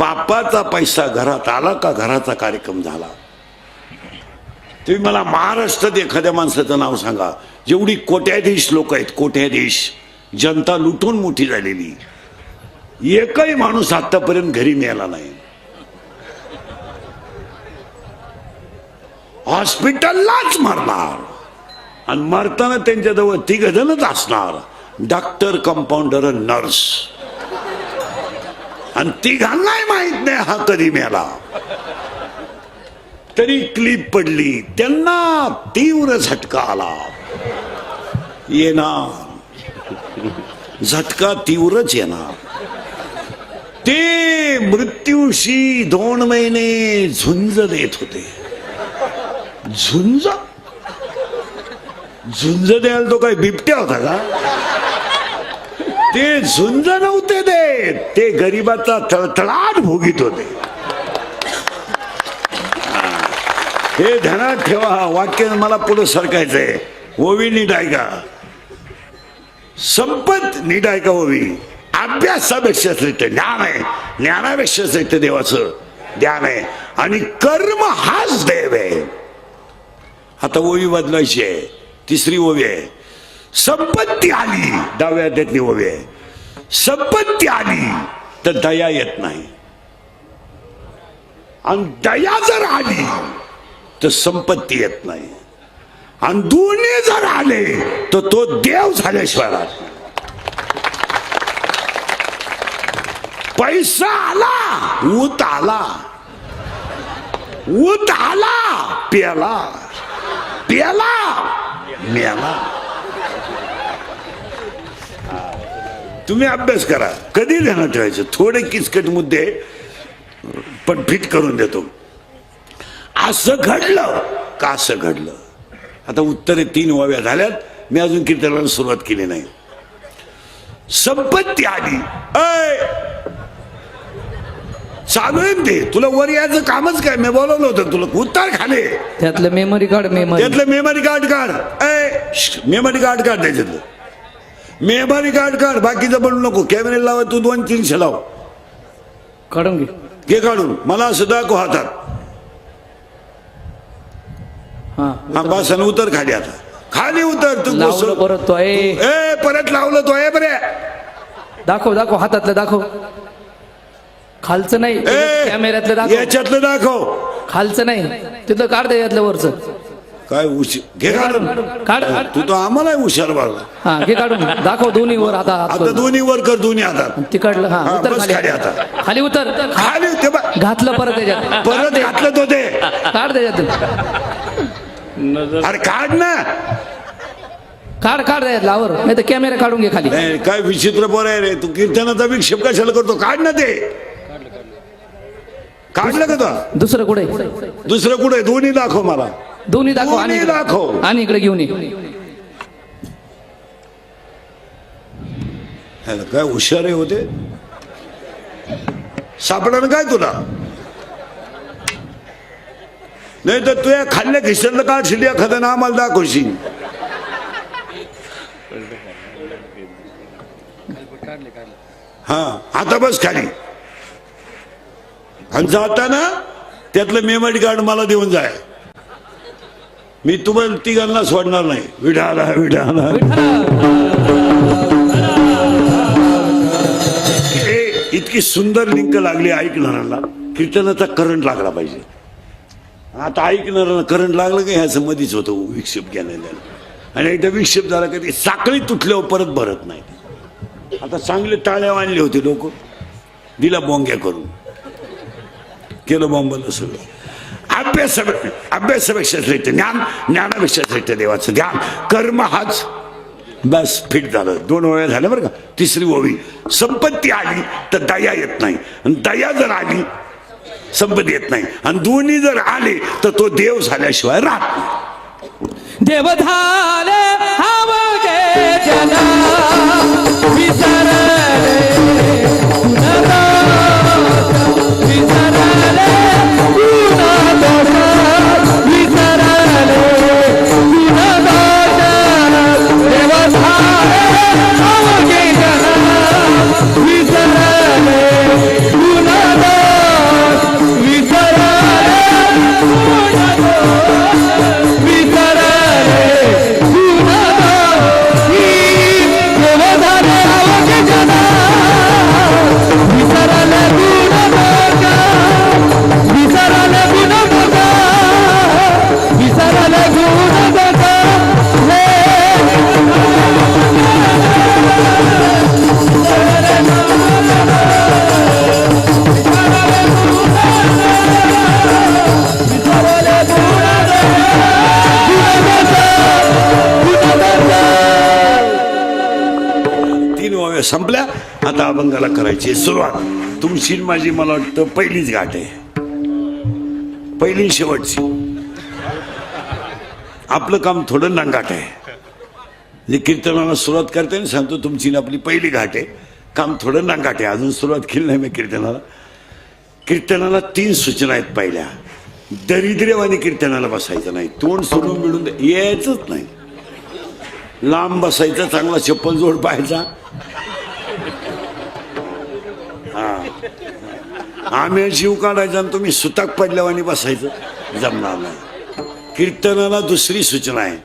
बापाचा पैसा घरात आला का घराचा कार्यक्रम झाला. तुम्ही मला महाराष्ट्रात एखाद्या माणसाचं नाव सांगा, जेवढी कोट्याधीश लोक आहेत, कोट्याधीश जनता लुटून मोठी झालेली, एकही माणूस आतापर्यंत घरी मिळाला नाही. हॉस्पिटललाच मरणार आणि मरताना त्यांच्याजवळ 3 जणच असणार, डॉक्टर, कंपाऊंडर, नर्स, आणि 3घांनाही माहित नाही हा कधी मेला. तरी क्लिप पडली, त्यांना तीव्र झटका आला. येणार झटका तीव्रच येणार. ते मृत्यूशी 2 महिने झुंज देत होते. झुंज झुंज द्यायला तो काय बिबट्या होता का? ते झुंज नव्हते देत, ते गरिबाचा तळतळाट भोगीत होते. हे ध्यानात ठेवा. वाक्य मला पुढे सरकायचंय. ओवी नीट ऐका, संपत नीट ऐका. ओवी अभ्यासापेक्षा श्रेष्ठ ज्ञान आहे, ज्ञानापेक्षा श्रेष्ठ देवाचं ध्यान आहे, आणि कर्म हाच देव आहे. आता ओवी बदलायची आहे. 3री ओवी आहे, संपत्ती आली. 10व्या अध्यायातली ओवी आहे. संपत्ती आली तर दया येत नाही, आणि दया जर आली तर संपत्ती येत नाही, आणि दोन्ही जर आले तर तो देव झाल्याशिवाय राहत नाही. पैसा आला, ऊत आला, ऊत आला, प्याला, प्याला, मेला. तुम्ही अभ्यास करा. कधी ध्यानात ठेवायचं. थोडे किचकट मुद्दे पण फिट करून देतो. असं घडलं का असं घडलं. आता उत्तरे 3 ओव्या झाल्यात. मी अजून कीर्तनाला सुरुवात केली नाही. संपत्ती आली, चालू आहे ते. तुला वर यायचं कामच काय? मी बोलवलं होतं तुला. उत्तर खाले त्यातलं मेमरी कार्ड, त्यातलं मेमरी कार्ड काढ. मेमरी कार्ड काढ, त्याच्यातलं मेमरी कार्ड काढ. बाकीचं बनवू नको. कॅमेरा लावा, तू 2-300 लाव. काढून घे काढून. मला असं दाखव हातात. हा बस. आणि उतर खाली. आता खाली उतर. तू परत तो परत लावलं तो आहे बरे. दाखव दाखव, हातातलं दाखव. खालचं नाही, कॅमेऱ्यातलं दाखव. याच्यातलं दाखव. खालचं नाही, तिथलं काढ. यातलं वरचं काय घे काढून. काढ. तू तर आम्हाला हुशार बाळा. हा घे काढून. दाखव दोन्ही वर. आता दोन्ही वर कर, दोन्ही हातात. तिकडलं. हा उतर बस खाली. आता खाली उतर. खाली घातलं परत त्याच्यात. परत घातलं तो ते. काढ त्याच्यात. अरे काढ ना. काढ काढ त्याच्यात लावर, नाही तर कॅमेरा काढून घे खाली. काय विचित्र पोर आहे रे तू. कीर्तनाचा विक्षेप कशाला करतो? काढ ना ते. काढलं का तो? दुसरं कुठे? दुसरं कुठे? दोन्ही दाखव मला. दोन्ही दाखव. आणि दाखव. आणि इकडे घेऊन ये. काय हुशार आहे होते. सापडा काय तुला? नाही तर तुझ्या खाल्ल्या खिशातलं काढशील एखादं ना आम्हाला दाखवशील. हा आता बस खाली. आणि जाताना त्यातलं मेमरी कार्ड मला देऊन जाय. मी तुम्हाला 3घांना सोडणार नाही. विठाला विठाला. इतकी सुंदर लिंक लागली ऐकणाऱ्याला. कीर्तनाचा करंट लागला पाहिजे. आता ऐकणाऱ्याला करंट लागलं का ह्याचं मधीच होतं विक्षेप घ्यायला. आणि एकदा विक्षेप झाला का ती साखळी तुटल्यावर परत भरत नाही. आता चांगले टाळ्या आणले होते लोक. दिला बोंग्या करून. केलं बॉम्बलं सगळं. अभ्यासापेक्षा श्रेष्ठ ज्ञान, ज्ञानापेक्षा श्रेष्ठ देवाचं ध्यान. कर्म हाच. बस फिट झालं. 2 ओव्या झाल्या बरं का. 3री ओवी, संपत्ती आली तर दया येत नाही, आणि दया जर आली संपत्ती येत नाही, आणि दोन्ही जर आले तर तो देव झाल्याशिवाय राहत नाही. देव झाले अवघे जन विसरले विसरले वेळ संपल्या, आता अभंगाला करायची सुरुवात. तुमची माझी मला वाटतं पहिलीच गाठ आहे, पहिली शेवटची. आपलं काम थोडं नांगाट आहे. जे कीर्तनाला सुरुवात करते ना, सांगतो तुमची आपली पहिली घाट आहे, काम थोडं नांगाट आहे, अजून सुरुवात केली नाही मी कीर्तनाला. कीर्तनाला 3 सूचना आहेत. पहिल्या, दरिद्रेवानी कीर्तनाला बसायचं नाही, तोंड सोडून मिळून यायचंच नाही, लांब बसायचं, चांगला चप्पल जोड पाहायचा. आम्ही जीव काढायचा आणि तुम्ही सुताक पडल्यावानी बसायचं, जमणार नाही. कीर्तनाला दुसरी सूचना आहे,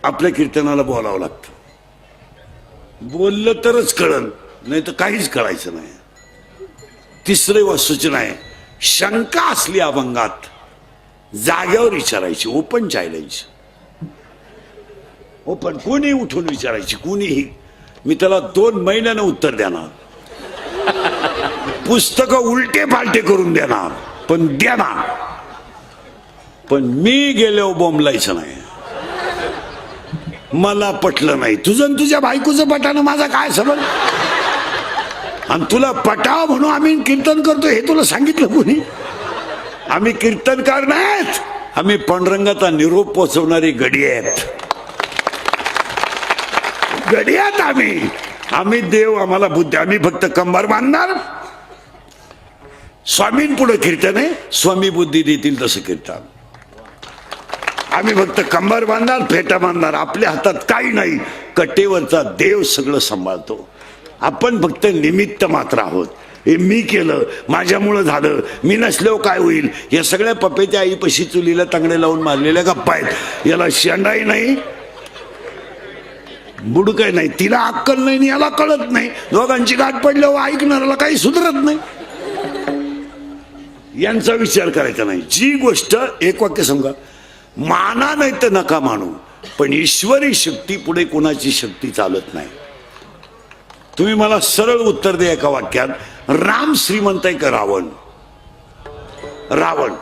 आपल्या कीर्तनाला बोलावं लागतं. बोललं तरच कळलं, नाही तर काहीच कळायचं नाही. तिसरी सूचना आहे, शंका असली अभंगात जाग्यावर विचारायची, ओपन चॅलेंज. ओपन, कोणी उठून विचारायची, कोणीही. मी त्याला 2 महिन्यानं उत्तर देणार, पुस्तकं उलटे पालटे करून देणार, पण देणार. पण मी गेलो बोंबलायचं नाही. मला पटलं नाही, तुझं तुझ्या बायकोचं पटानं माझा काय संबंध? आणि तुला पटाव म्हणून आम्ही कीर्तन करतो हे तुला सांगितलं कोणी? आम्ही कीर्तनकार नाहीत, आम्ही पांडुरंगाचा निरोप पोचवणारी गडी आहेत. गडी आहेत आम्ही देव आम्हाला बुद्धी. आम्ही फक्त कंबर बांधणार, स्वामींपुढे कीर्तन आहे, स्वामी बुद्धी देतील तसं कीर्तन. आम्ही फक्त कंबर बांधणार, फेटा बांधणार, आपल्या हातात काही नाही. कटेवरचा देव सगळं सांभाळतो, आपण फक्त निमित्त मात्र आहोत. हे मी केलं, माझ्यामुळं झालं, मी नसल्यावर काय होईल, या सगळ्या पप्पेच्या आईपाशी चुलीला तांगडे लावून मारलेल्या गप्पा आहेत. याला शेंडाई नाही, बुडकं नाही, तिला अक्कल नाही, याला कळत नाही. दोघांची गाठ पडल्यावर ऐकणाऱ्याला काही सुधरत नाही. यांचा विचार करायचा नाही. जी गोष्ट, एक वाक्य सांगा, माना नाही तर नका मानू, पण ईश्वरी शक्ती पुढे कोणाची शक्ती चालत नाही. तुम्ही मला सरळ उत्तर द्या एका वाक्यात, राम श्रीमंत आहे का रावण? रावण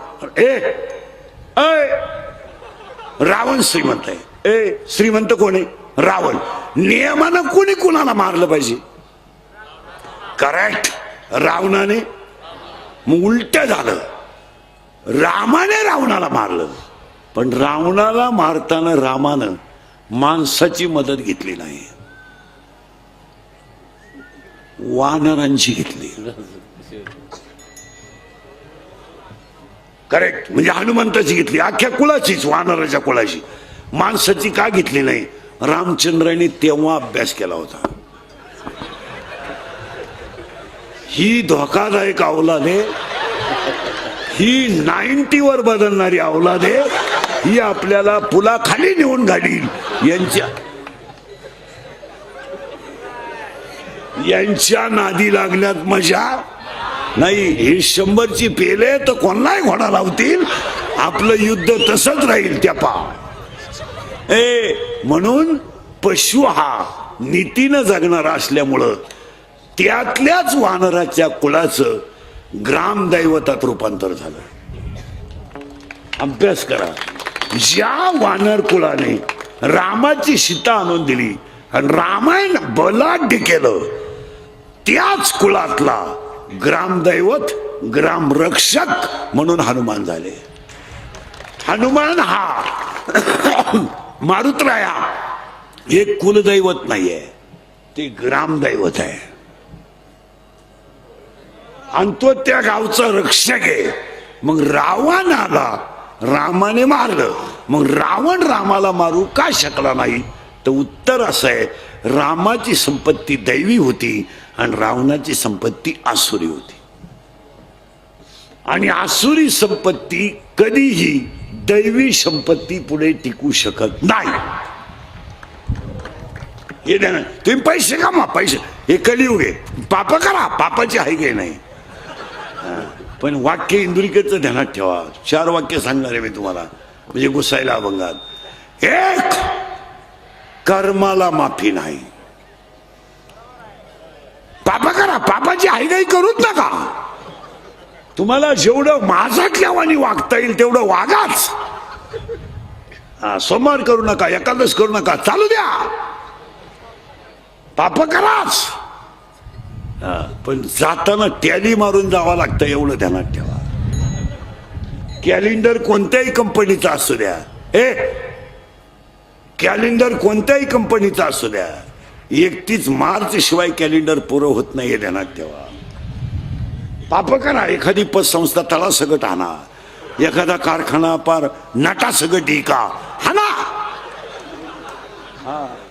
रावण श्रीमंत आहे. श्रीमंत कोण आहे? रावण. नियमानं कोणी कुणाला मारलं पाहिजे? करेक्ट, रावणाने. मग उलट झालं, रामाने रावणाला मारलं. पण रावणाला मारताना रामानं माणसाची मदत घेतली नाही, वानरांची घेतली. करेक्ट, म्हणजे हनुमंताची घेतली, अख्ख्या कुळाचीच, वानराच्या कुळाची. माणसाची का घेतली नाही? रामचंद्राने तेव्हा अभ्यास केला होता. ही धोकादायक अवलाद आहे, ही 90 वर बदलणारी अवलाद आहे, ही आपल्याला पुलाखाली नेऊन घालील. यांच्या नादी लागल्यात मजा नाही. हे 100ची पेले तर कोणालाही घोडा लावतील. आपलं युद्ध तसंच राहील त्या पा. म्हणून पशु हा नीतीनं जगणारा असल्यामुळं त्यातल्याच वानराच्या कुळाचं ग्रामदैवतात रूपांतर झालं. अभ्यास करा. ज्या वानर कुळाने रामाची सीता आणून दिली आणि रामायण बलाढ्य केलं, त्याच कुळातला ग्रामदैवत, ग्रामरक्षक म्हणून हनुमान झाले. हनुमान हा मारुतराया हे कुलदैवत नाहीये, ते ग्रामदैवत आहे. आणि तो त्या गावचा रक्षक आहे. मग रावण आला, रामाने मारलं. मग रावण रामाला मारू का शकला नाही? तर उत्तर असं आहे, रामाची संपत्ती दैवी होती आणि रावणाची संपत्ती आसुरी होती. आणि आसुरी संपत्ती कधीही दैवी संपत्ती पुढे टिकू शकत नाही. हे तुम्ही पैसे कमा, पैसे, हे कलियुग आहे. पाप करा, पापाची आहे काही नाही. पण वाक्य इंदुरीकरचं ध्यानात ठेवा. 4 वाक्य सांगणार आहे मी तुम्हाला, म्हणजे घुसायला अभंगात. 1, कर्माला माफी नाही. पाप करा, पापाची हायगाई करूच नका. तुम्हाला जेवढं माझ्यातल्या वाणी वागता येईल तेवढं वागाच. सोमवार करू नका, एकादश करू नका, चालू द्या. पाप कराच, पण जाताना टॅली मारून जावं लागतं एवढं ध्यानात ठेवा. कॅलेंडर कोणत्याही कंपनीचा असू द्या, कॅलेंडर कोणत्याही कंपनीचा असू द्या, 31 मार्च शिवाय कॅलेंडर पुरं होत नाही हे ध्यानात ठेवा. पाप करा, एखादी पतसंस्था तळासकट आणा, एखादा कारखाना पार नाटासकट इका हाना,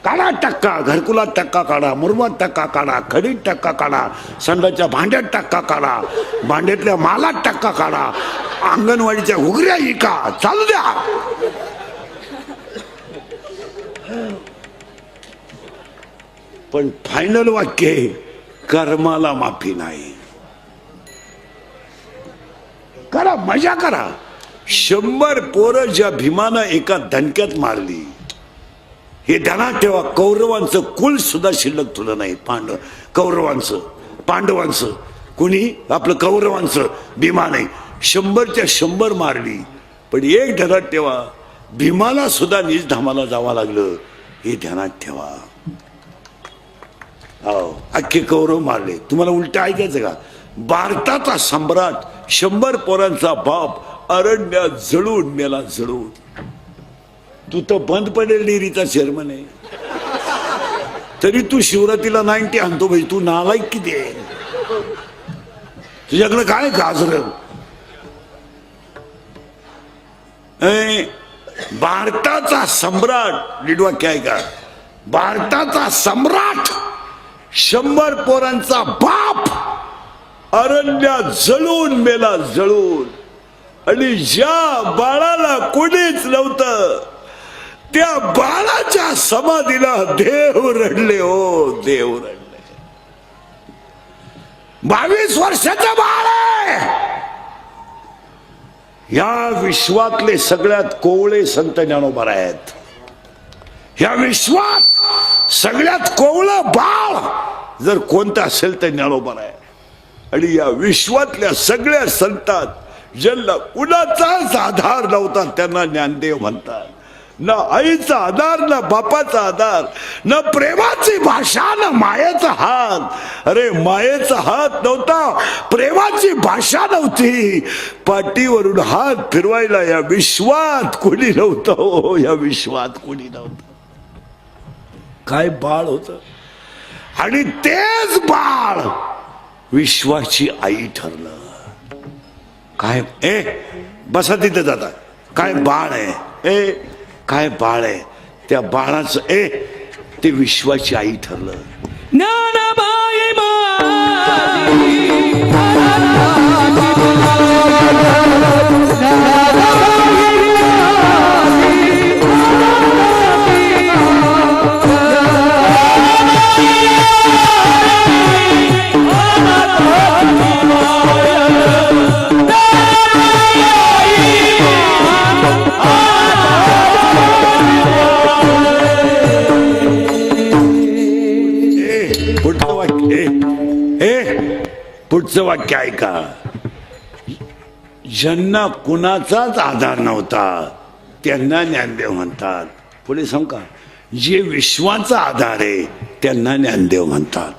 काढा टक्का, घरकुलात टक्का काढा, मुरमात टक्का काढा, खडीत टक्का काढा, संडाच्या भांड्यात टक्का काढा, भांड्यातल्या मालात टक्का काढा, अंगणवाडीच्या घुगऱ्या इका, चालू द्या. पण फायनल वाक्य आहे, कर्माला माफी नाही. करा, मजा करा. 100 पोरं ज्या भीमानं एका दणक्यात मारली, हे ध्यानात ठेवा. कौरवांचं कुल सुद्धा शिल्लक तुला नाही. पांडवांचं कुणी आपलं कौरवांचं भीमा नाही. 100च्या 100 मारली, पण एक ध्यानात ठेवा, भीमाला सुद्धा निज धामाला जावं लागलं, हे ध्यानात ठेवा. अख्खे कौरव मारले. तुम्हाला उलट ऐकायचं का? भारताचा सम्राट 100 पोरांचा बाप अरण्यात जळून मेला, जळून. तू तर बंद पडेल डेअरीचा चेअरमन आहे, तरी तू शिवरातीला 90 आणतो भाई. तू नालायक किती आहे? तुझ्याकडे काय गाजर? भारताचा सम्राट, नीटवाक्य आहे का? भारताचा सम्राट 100 पोरांचा बाप अरण्यात जळून मेला, जळून. आणि ज्या बाळाला कोणीच नव्हतं, त्या बाळाच्या समाधीला देव रडले. हो, देव रडले. 22 वर्षाचं बाळ आहे. या विश्वातले सगळ्यात कोवळे संत ज्ञानोबा आहेत. या विश्वात सगळ्यात कोवळं बाळ जर कोणतं असेल तर ज्ञानोबा आहे. आणि या विश्वातल्या सगळ्या संतात ज्यांना कुणाचाच आधार नव्हता त्यांना ज्ञानदेव म्हणतात. ना आईचा आधार, ना बापाचा आधार, न प्रेमाची भाषा, न मायेचा हात. अरे मायेचा हात नव्हता, प्रेमाची भाषा नव्हती, पाठीवरून हात फिरवायला या विश्वात कोणी नव्हतं. हो, या विश्वात कोणी नव्हतं. काय बाळ होत. आणि तेच बाळ विश्वाची आई ठरलं. काय बसा तिथे जाता. काय बाळ आहे, काय बाळ आहे. त्या बाळाचं ते विश्वाची आई ठरलं. ज्ञानाबाई पुढचं वाक्य ऐका. ज्यांना कुणाचाच आधार नव्हता त्यांना ज्ञानदेव म्हणतात. पुढे सांगू का? जे विश्वाचा आधार आहे त्यांना ज्ञानदेव म्हणतात.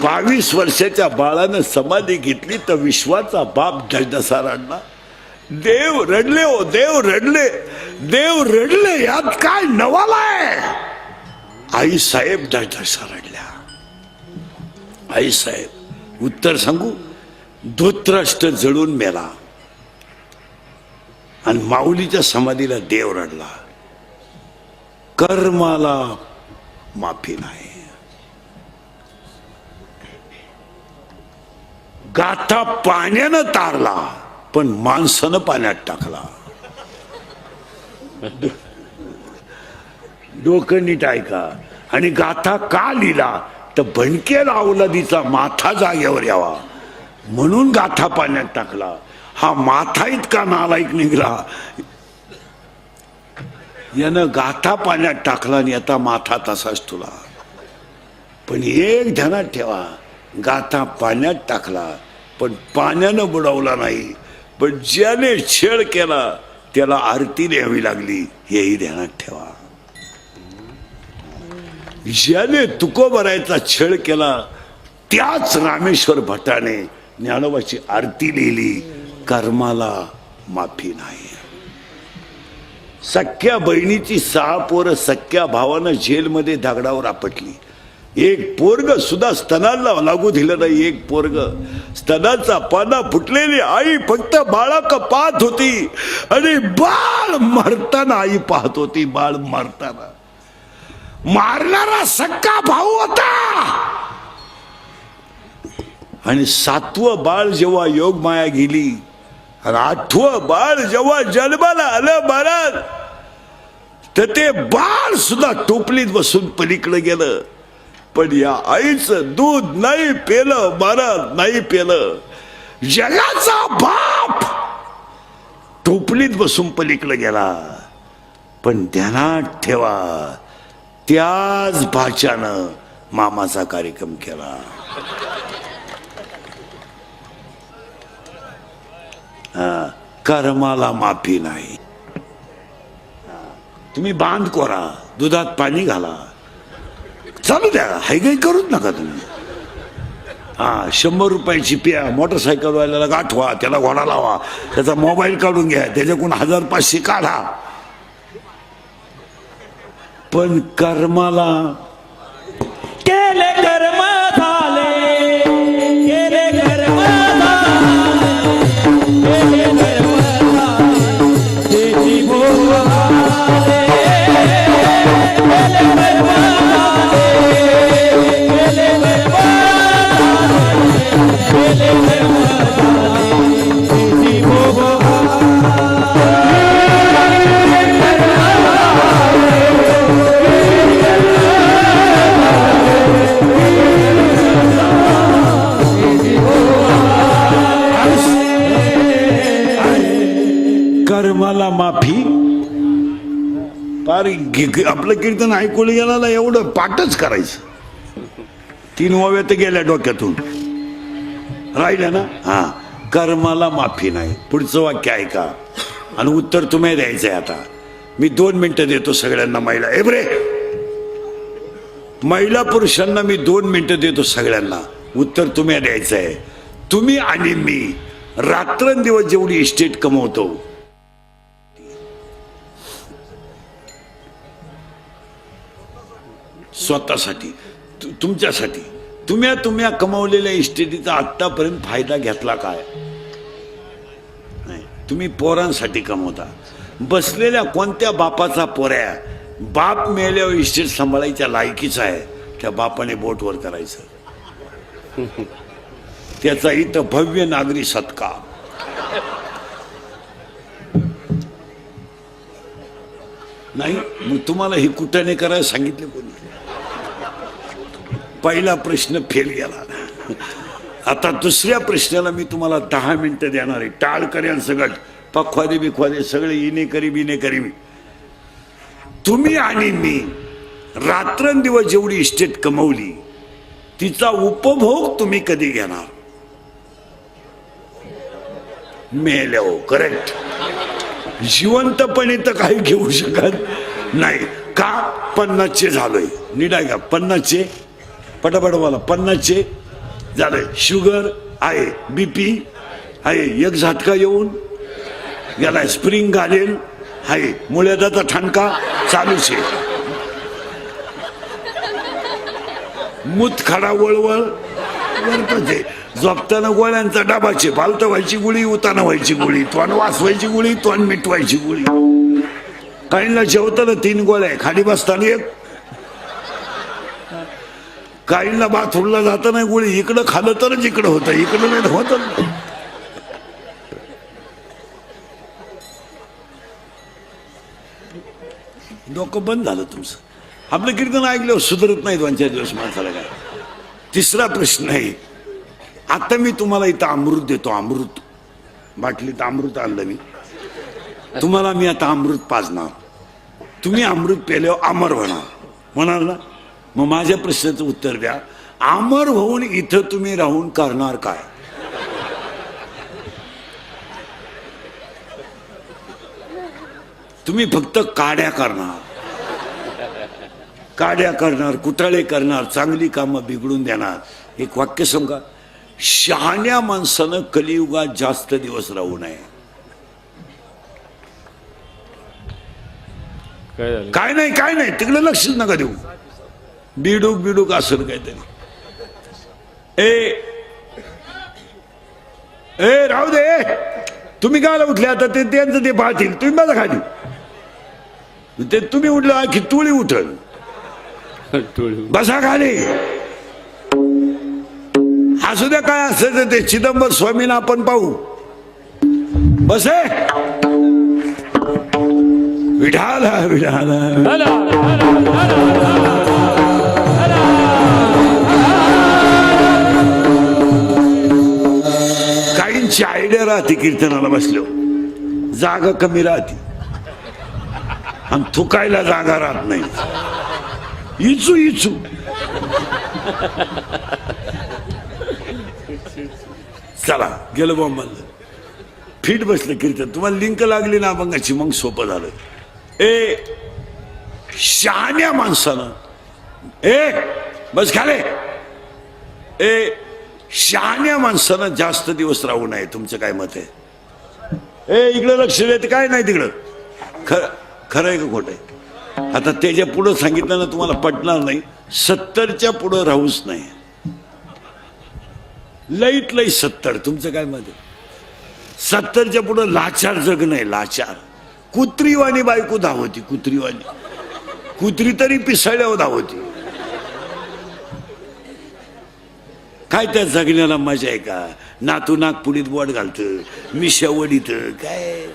22 वर्षाच्या बाळानं समाधी घेतली तर विश्वाचा बाप जडसा रडला. देव रडले. हो, देव रडले. देव रडले, यात काय नवाला आहे? आई साहेब जडसा रडल्या. आई साहेब, उत्तर सांगू? धृतराष्ट्र जळून मेला आणि माऊलीच्या समाधीला देव रडला. कर्माला माफी नाही. गाथा पाण्यानं तारला पण माणसानं पाण्यात टाकला. डोकं नीट ऐका. आणि गाथा का लिहिला तर भणकेला अवलादीचा माथा जागेवर यावा म्हणून गाथा पाण्यात टाकला. हा माथा इतका नालायक निघला, यानं गाथा पाण्यात टाकला आणि आता माथा तसाच तुला. पण एक ध्यानात ठेवा, गाथा पाण्यात टाकला पण पाण्यानं बुडवला नाही, पण ज्याने छेड केला त्याला आरती द्यावी लागली, हेही ध्यानात ठेवा. ज्याने तुकोबरायचा छळ केला त्याच रामेश्वर भटाने ज्ञानोबाची आरती लिहिली, कर्माला माफी नाही. सख्या बहिणीची 6 पोरं सख्या भावानं जेलमध्ये दगडावर आपटली. एक पोरग सुद्धा स्तनाला लागू दिलं नाही. एक पोरग स्तनाचा पाना फुटलेली आई फक्त बाळाक पाहत होती आणि बाळ मरताना आई पाहत होती. बाळ मरताना मारणारा सक्का भाऊ होता. आणि 7वं बाळ जेव्हा योगमाया गेली आणि 8वं बाळ जेव्हा जन्माला आलं महाराज, तर ते बाळ सुद्धा टोपलीत बसून पलीकडे गेलं. पण या आईचं दूध नाही पेलं महाराज, नाही पेलं. जगाचा बाप टोपलीत बसून पलीकडे गेला. पण ध्यानात ठेवा, त्याच भाच्यानं मामाचा कार्यक्रम केला. कर्माला माफी नाही. तुम्ही बांध कोरा, दुधात पाणी घाला, चालू द्या, हायगाई करूच नका तुम्ही. 100 रुपयाची प्या मोटरसायकल वाल्याला गाठवा, त्याला घोडा लावा, त्याचा मोबाईल काढून घ्या, त्याच्याकडून 1000-500 काढा. पण कर्माला केले कर्म झाले, केले कर्म झाले, केले कर्म झाले, त्याची भोग आले. केले कर्म झाले, केले कर्म झाले, केले कर्म झाले, त्याची भोग कर्माला माफी. पार आपलं कीर्तन ऐकून गेला एवढं पाठच करायचं. 3 ओव्या तर गेल्या डोक्यातून, राहिल्या ना. कर्माला माफी नाही. पुढचं वाक्य ऐका आणि उत्तर तुम्ही द्यायचंय. आता मी 2 मिनिटं देतो सगळ्यांना. महिला एवरे महिला पुरुषांना मी 2 मिनिटं देतो सगळ्यांना. उत्तर तुम्ही द्यायचंय. तुम्ही आणि मी रात्रंदिवस जेवढी इस्टेट कमवतो, स्वतःसाठी, तुमच्यासाठी, तुम्ही कमावलेल्या इस्टेटीचा आतापर्यंत फायदा घेतला काय? नाही. तुम्ही पोरांसाठी कमवता. बसलेल्या कोणत्या बापाचा पोऱ्या बाप मेल्यावर इस्टेट सांभाळायच्या लायकीचा आहे, त्या बापाने बोटवर करायचं. त्याचा इथं भव्य नागरी सत्कार. नाही मग तुम्हाला हे कुठे करायला सांगितले कोणी? पहिला प्रश्न फेल गेला. आता दुसऱ्या प्रश्नाला मी तुम्हाला 10 मिनिटं देणार आहे. टाळ करेल सगळं, पखवादे बिखवादे सगळे इने करी मी. तुम्ही आणि मी रात्रंदिवस जेवढी इस्टेट कमवली तिचा उपभोग तुम्ही कधी घेणार? मेल्यावर. करेक्ट. जिवंतपणे तर काही घेऊ शकत नाही. का? 50चे झालोय. निडा घ्या 50चे, पटापट मला 50चे झालंय. शुगर आहे, BP आहे, एक झटका येऊन गेलाय, स्प्रिंग घालेल आहे, मुळ्याचा ठणका चालूच आहे, मुतखडा वळवळ वरपचे, झोपताना गोळ्यांचा डाबाचे, पालत व्हायची गोळी, उताना व्हायची गोळी, तोंड वाचवायची गोळी, तोंड मिटवायची गोळी. काहींना जेवताना 3 गोळ्या, खाली बसताना 1. काहींना बाथरूमला जाताना गोळी. इकडं खाल्लं तरच इकडं होतं, इकडं नाही होत. डोकं बंद झालं तुमचं. आपलं कीर्तन ऐकल्यावर सुधरत नाही 2-4 दिवस माणसाला. काय? तिसरा प्रश्न आहे. आता मी तुम्हाला इथं अमृत देतो. अमृत बाटलीत अमृत आणलं मी तुम्हाला. मी आता अमृत पाजणार. तुम्ही अमृत पेल्यावर अमर होणार ना. मग माझ्या प्रश्नाचं उत्तर द्या. अमर होऊन इथं तुम्ही राहून करणार काय? तुम्ही फक्त काड्या करणार. काड्या करणार, कुटाळे करणार, चांगली कामं बिघडून देणार. एक वाक्य सांगा, शहाण्या माणसानं कलियुगात जास्त दिवस राहू नये. काय नाही तिकडे लक्षच नका देऊ. बिडूक असेल काहीतरी. ए राहू दे, तुम्ही काय उठले आता, ते त्यांचं ते पाहतील, तुम्ही माझा खाली. ते तुम्ही उठलं की तुळी उठल. बसा खाली. असू द्या, काय असायचं ते चिदंबर स्वामींना आपण पाहू. बसे विठाला विठाला. काहींची आयडिया राहते कीर्तनाला बसलो, जागा कमी राहते आणि थुकायला जागा राहत नाही. इचू चला गेलं बॉम्बला. फिट बसलं कीर्तन. तुम्हाला लिंक लागली ना अभंगाची, मग सोपं झालं. शहाण्या माणसानं बस खाले. शहाण्या माणसानं जास्त दिवस राहू नये. तुमचं काय मत आहे? इकडं लक्ष देत काय नाही तिकडं. खरं आहे का खोटं आहे? आता त्याच्या पुढं सांगितलं ना तुम्हाला पटणार नाही. 70च्या पुढं राहूच नाही. लईत लई 70. तुमचं काय मत आहे? 70च्या पुढं लाचार जग नाही. लाचार कुत्रीवाणी बायको धावती. कुत्री तरी पिसाळ्यावर धावती. काय त्या जगण्याला मजा आहे का? नातू नागपुडीत बोट घालत, मिशा वडीत काय.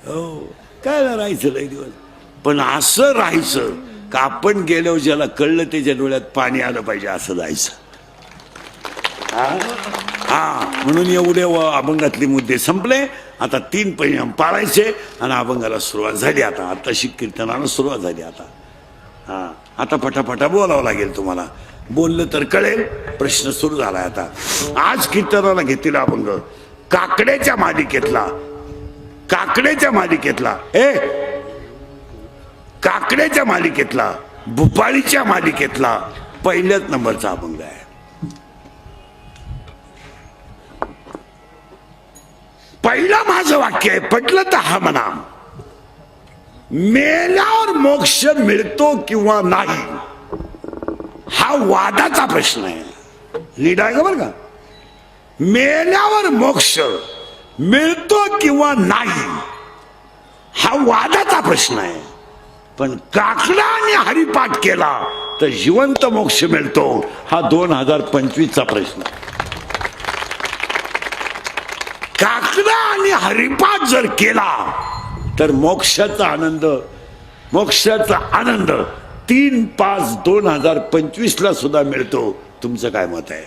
हो काय राहायचं लई दिवस. पण असं राहायचं का आपण गेल्यावर ज्याला कळलं त्याच्या डोळ्यात पाणी आलं पाहिजे असं जायचं. म्हणून एवढे अभंगातले मुद्दे संपले. आता 3 परिणाम पाळायचे आणि अभंगाला सुरुवात झाली. आता कीर्तनाला सुरुवात झाली. आता फटाफटा बोलावं लागेल तुम्हाला. बोललं तर कळेल. प्रश्न सुरू झालाय आता. आज कीर्तनाला घेतलेला अभंग काकड्याच्या मालिकेतला भुपाळीच्या मालिकेतला पहिल्याच नंबरचा अभंग आहे. पहिलं माझं वाक्य आहे, पटलं तर हा म्हणा. मेल्यावर मोक्ष मिळतो किंवा नाही हा वादाचा प्रश्न आहे. नीट आहे का बरं का? मेल्यावर मोक्ष मिळतो किंवा नाही हा वादाचा प्रश्न आहे. पण काकडा आणि हरिपाठ केला तर जिवंत मोक्ष मिळतो हा 2025चा प्रश्न आहे. काकडा आणि हरिपाठ जर केला तर मोक्षाचा आनंद 3/5/2025 सुद्धा मिळतो. तुमचं काय मत आहे?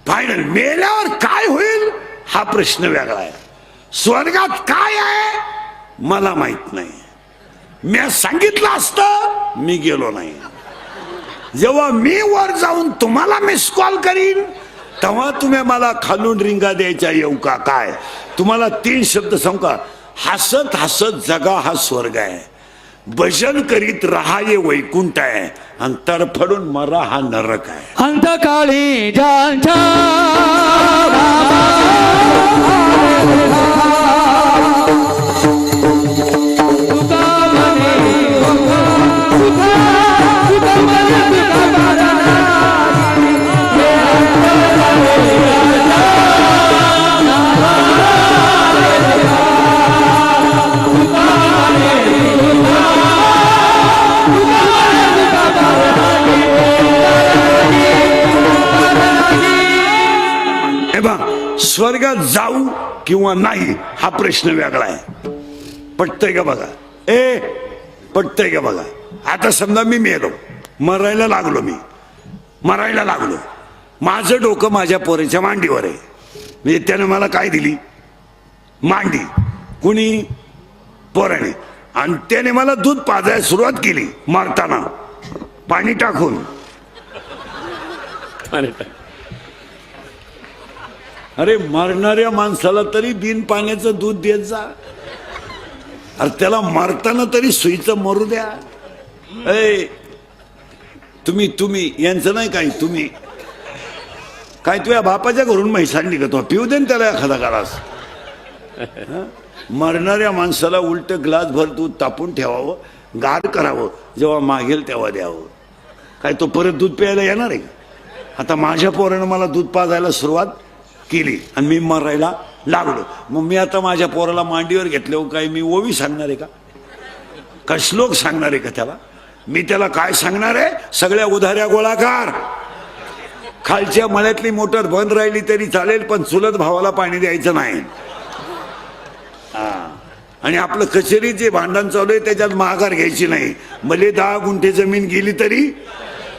फायनल मेल्यावर काय होईल हा प्रश्न वेगळा आहे. स्वर्गात काय आहे मला माहित नाही. मी सांगितलं असतं, मी गेलो नाही. जेव्हा मी वर जाऊन तुम्हाला मिस कॉल करीन तेव्हा तुम्ही मला खालून रिंगा द्यायच्या येऊ का काय? तुम्हाला 3 शब्द सांगू का? हसत हसत जगा हा स्वर्ग आहे, भजन करीत रहा ये वैकुंठ आहे, आणि तडफडून मरा हा नरक आहे. अंतकाळी ज्यांच्या स्वर्गात जाऊ किंवा नाही हा प्रश्न वेगळा आहे. पटतंय का बघा? पटतंय का बघा? आता समजा मी मेलो, मरायला लागलो, माझं डोकं माझ्या पोरीच्या मांडीवर आहे. म्हणजे त्यानं मला काय दिली? मांडी. कुणी? पोराने. आणि त्याने मला दूध पाजायला सुरुवात केली मारताना पाणी टाकून. अरे मरणाऱ्या माणसाला तरी बिन पाण्याचं दूध देत जा. अरे त्याला मारताना तरी सुईचं मरू द्या. ए तुम्ही यांचं नाही काही, तुम्ही काय तुझ्या बापाच्या घरून म्हैस आणली का तो? पिऊ दे ना त्याला एखादा ग्लास. मरणाऱ्या माणसाला उलट ग्लास भर दूध तापून ठेवावं, गार करावं, जेव्हा मागेल तेव्हा द्यावं. काय तो परत दूध प्यायला येणार आहे? आता माझ्या पोरानं मला दूध पाजायला सुरुवात केली आणि मी मरायला लागलो. मग मी आता माझ्या पोराला मांडीवर घेतले काय मी ओवी सांगणार आहे का? का श्लोक सांगणार आहे का त्याला? मी त्याला काय सांगणार आहे? सगळ्या उधाऱ्या गोळाकार. खालच्या मळ्यातली मोटर बंद राहिली तरी चालेल, पण चुलत भावाला पाणी द्यायचं नाही. आणि आपलं कचेरीचे भांडण चालू आहे त्याच्यात माघार घ्यायची नाही. भले 10 गुंठे जमीन गेली तरी,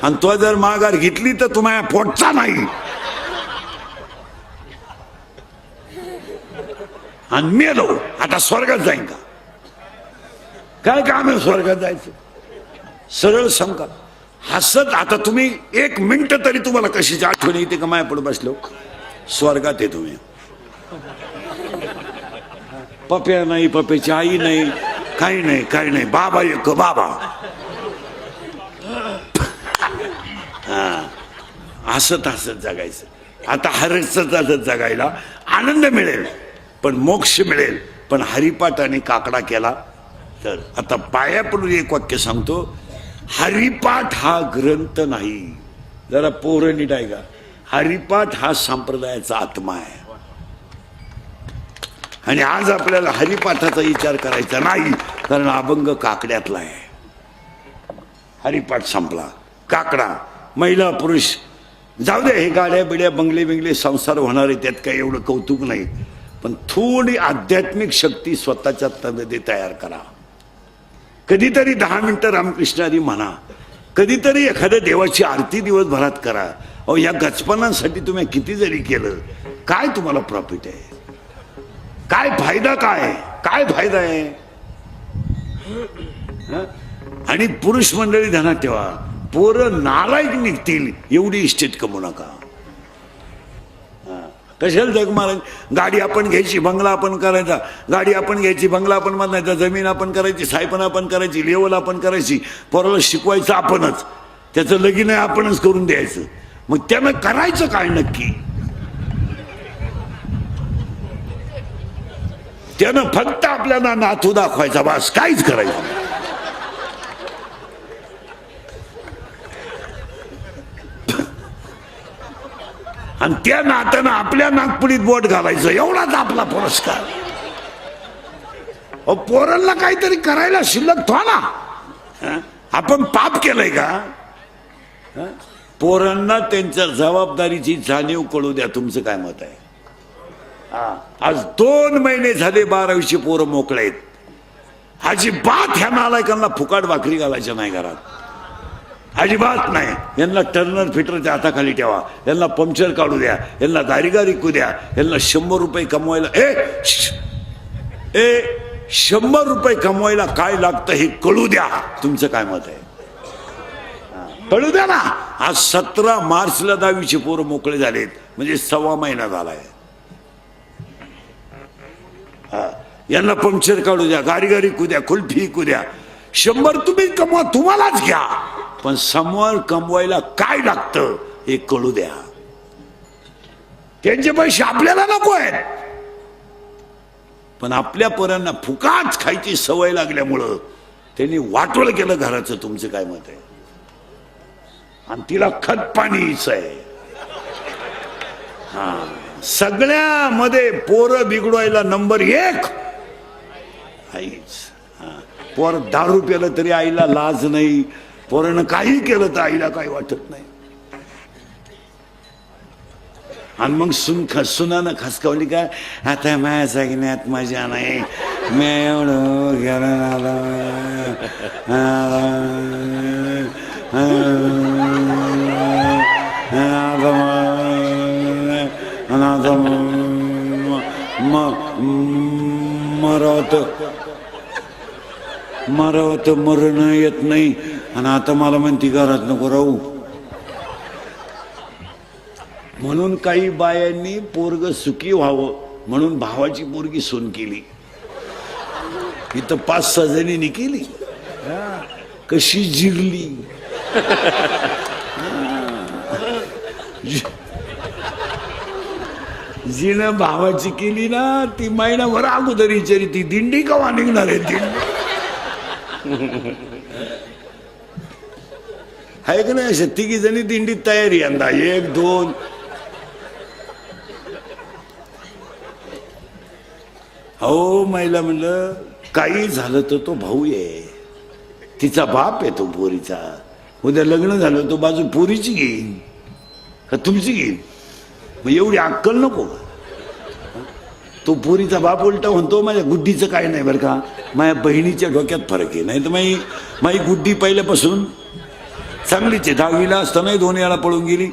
आणि तो जर माघार घेतली तर तुम्हाला पोटचा नाही. आणि मेलो आता स्वर्गात जाईन का? काय काम आहे स्वर्गात जायचं? सरळ समका हसत. आता तुम्ही 1 मिनिट तरी तुम्हाला कशाची आठवण येते का? माया पुढे बसलो स्वर्गात आहे तुम्ही. पप्या नाही, पप्याची आई नाही, काही नाही, काही नाही. बाबा एक बाबा. हसत हसत जगायचं. आता हसत हसत जगायला आनंद मिळेल, पण मोक्ष मिळेल. पण हरिपाठ आणि काकडा केला तर. आता पाया पडून एक वाक्य सांगतो. हरिपाठ हा ग्रंथ नाही. जरा पोरं नीट आहे का? हरिपाठ हा संप्रदायाचा आत्मा आहे. आणि आज आपल्याला हरिपाठाचा विचार करायचा नाही, कारण अभंग काकड्यातला आहे. हरिपाठ संपला. काकडा महिला पुरुष जाऊ दे. हे गाड्या बिड्या बंगले बिंगले संसार होणार आहे, त्यात काही एवढं कौतुक नाही. पण थोडी आध्यात्मिक शक्ती स्वतःच्या मध्ये तयार करा. कधीतरी 10 मिनिटं रामकृष्णारी म्हणा. कधीतरी एखाद्या देवाची आरती दिवसभरात करा. अहो या गचपणांसाठी तुम्ही किती जरी केलं, काय तुम्हाला प्रॉफिट आहे? काय फायदा? काय फायदा आहे? आणि पुरुष मंडळी ध्यानात ठेवा, पोरं नालायक निघतील एवढी इस्टेट कमवू नका. कशाला जग मारायचं? गाडी आपण घ्यायची, बंगला आपण करायचा. गाडी आपण घ्यायची, बंगला आपण बांधायचा, जमीन आपण करायची, सायपण आपण करायची, लेवल आपण करायची, पोराला शिकवायचं आपणच, त्याचं लगीन आपणच करून द्यायचं. मग त्यानं करायचं काय नक्की? त्यानं फक्त आपल्याला नातू दाखवायचा, बस, काहीच करायचं नाही. आणि त्या नात्यानं आपल्या नागपुडीत बोट घालायचं, एवढाच आपला पुरस्कार. पोरांना काहीतरी करायला शिल्लक थोडा ना. आपण पाप केलंय का? पोरांना त्यांच्या जबाबदारीची जाणीव कळू द्या. तुमचं काय मत आहे? आज 2 महिने झाले 12वीचे पोरं मोकळे आहेत. अजिबात ह्या नालायकांना फुकाट भाकरी घालायच्या नाही घरात, अजिबात नाही. यांना टर्नर फिटरच्या हाताखाली ठेवा, यांना पंक्चर काढू द्या, यांना गारी विकू द्या, यांना 100 रुपये कमवायला 100 रुपये कमवायला काय लागतं हे कळू द्या. तुमचं काय मत आहे? कळू द्या ना. आज 17 मार्चला 10वीचे पोरं मोकळे झालेत, म्हणजे 1.25 महिना झालाय. यांना पंक्चर काढू द्या, गारी विकू द्या, कुल्फी विकू द्या. 100 तुम्ही कमवा, तुम्हालाच घ्या, पण समोर कमवायला काय लागतं हे कळू द्या. त्यांचे पैसे आपल्याला नको आहेत, पण आपल्या पोरांना फुकाट खायची सवय लागल्यामुळं त्यांनी वाटोळ केलं घराचं. तुमचं काय मत आहे? आणि तिला खत पाणीच आहे. सगळ्यामध्ये पोरं बिघडवायला नंबर 1 आईच. पोर दारू प्यालं तरी आईला लाज नाही, पोरानं काही केलं तर आईला काही वाटत नाही. आणि मग सुनानं खसकावली का, आता माझ्या जगण्यात मजा नाही, मी एवढं गेलं मरावत मरण येत नाही, आणि आता मला म्हणती घरात नको राहू. म्हणून काही बायांनी पोरग सुखी व्हावं म्हणून भावाची पोरगी सून केली. इथं 5-6 जणींनी केली. कशी जिरली. जिनं भावाची केली ना ती महिनाभर अगोदर विचारी ती दिंडी कवा निघणार आहे दिंडी. आहे का नाही अशा 3 जणी दिंडीत तयारी यंदा 1-2. हो महिला म्हणलं काही झालं तर तो भाऊ आहे, तिचा बाप आहे तो पोरीचा. उद्या लग्न झालं तो बाजू पोरीची घेईन का तुमची घेईन. मग एवढी अक्कल नको. तो पोरीचा बाप उलटा म्हणतो माझ्या गुड्डीचं काय नाही बरं का, माझ्या बहिणीच्या डोक्यात फरक आहे. नाही तर माझी गुड्डी पहिल्यापासून चांगलीच आहे. 10वीला असताना 2 वेळा पळून गेली.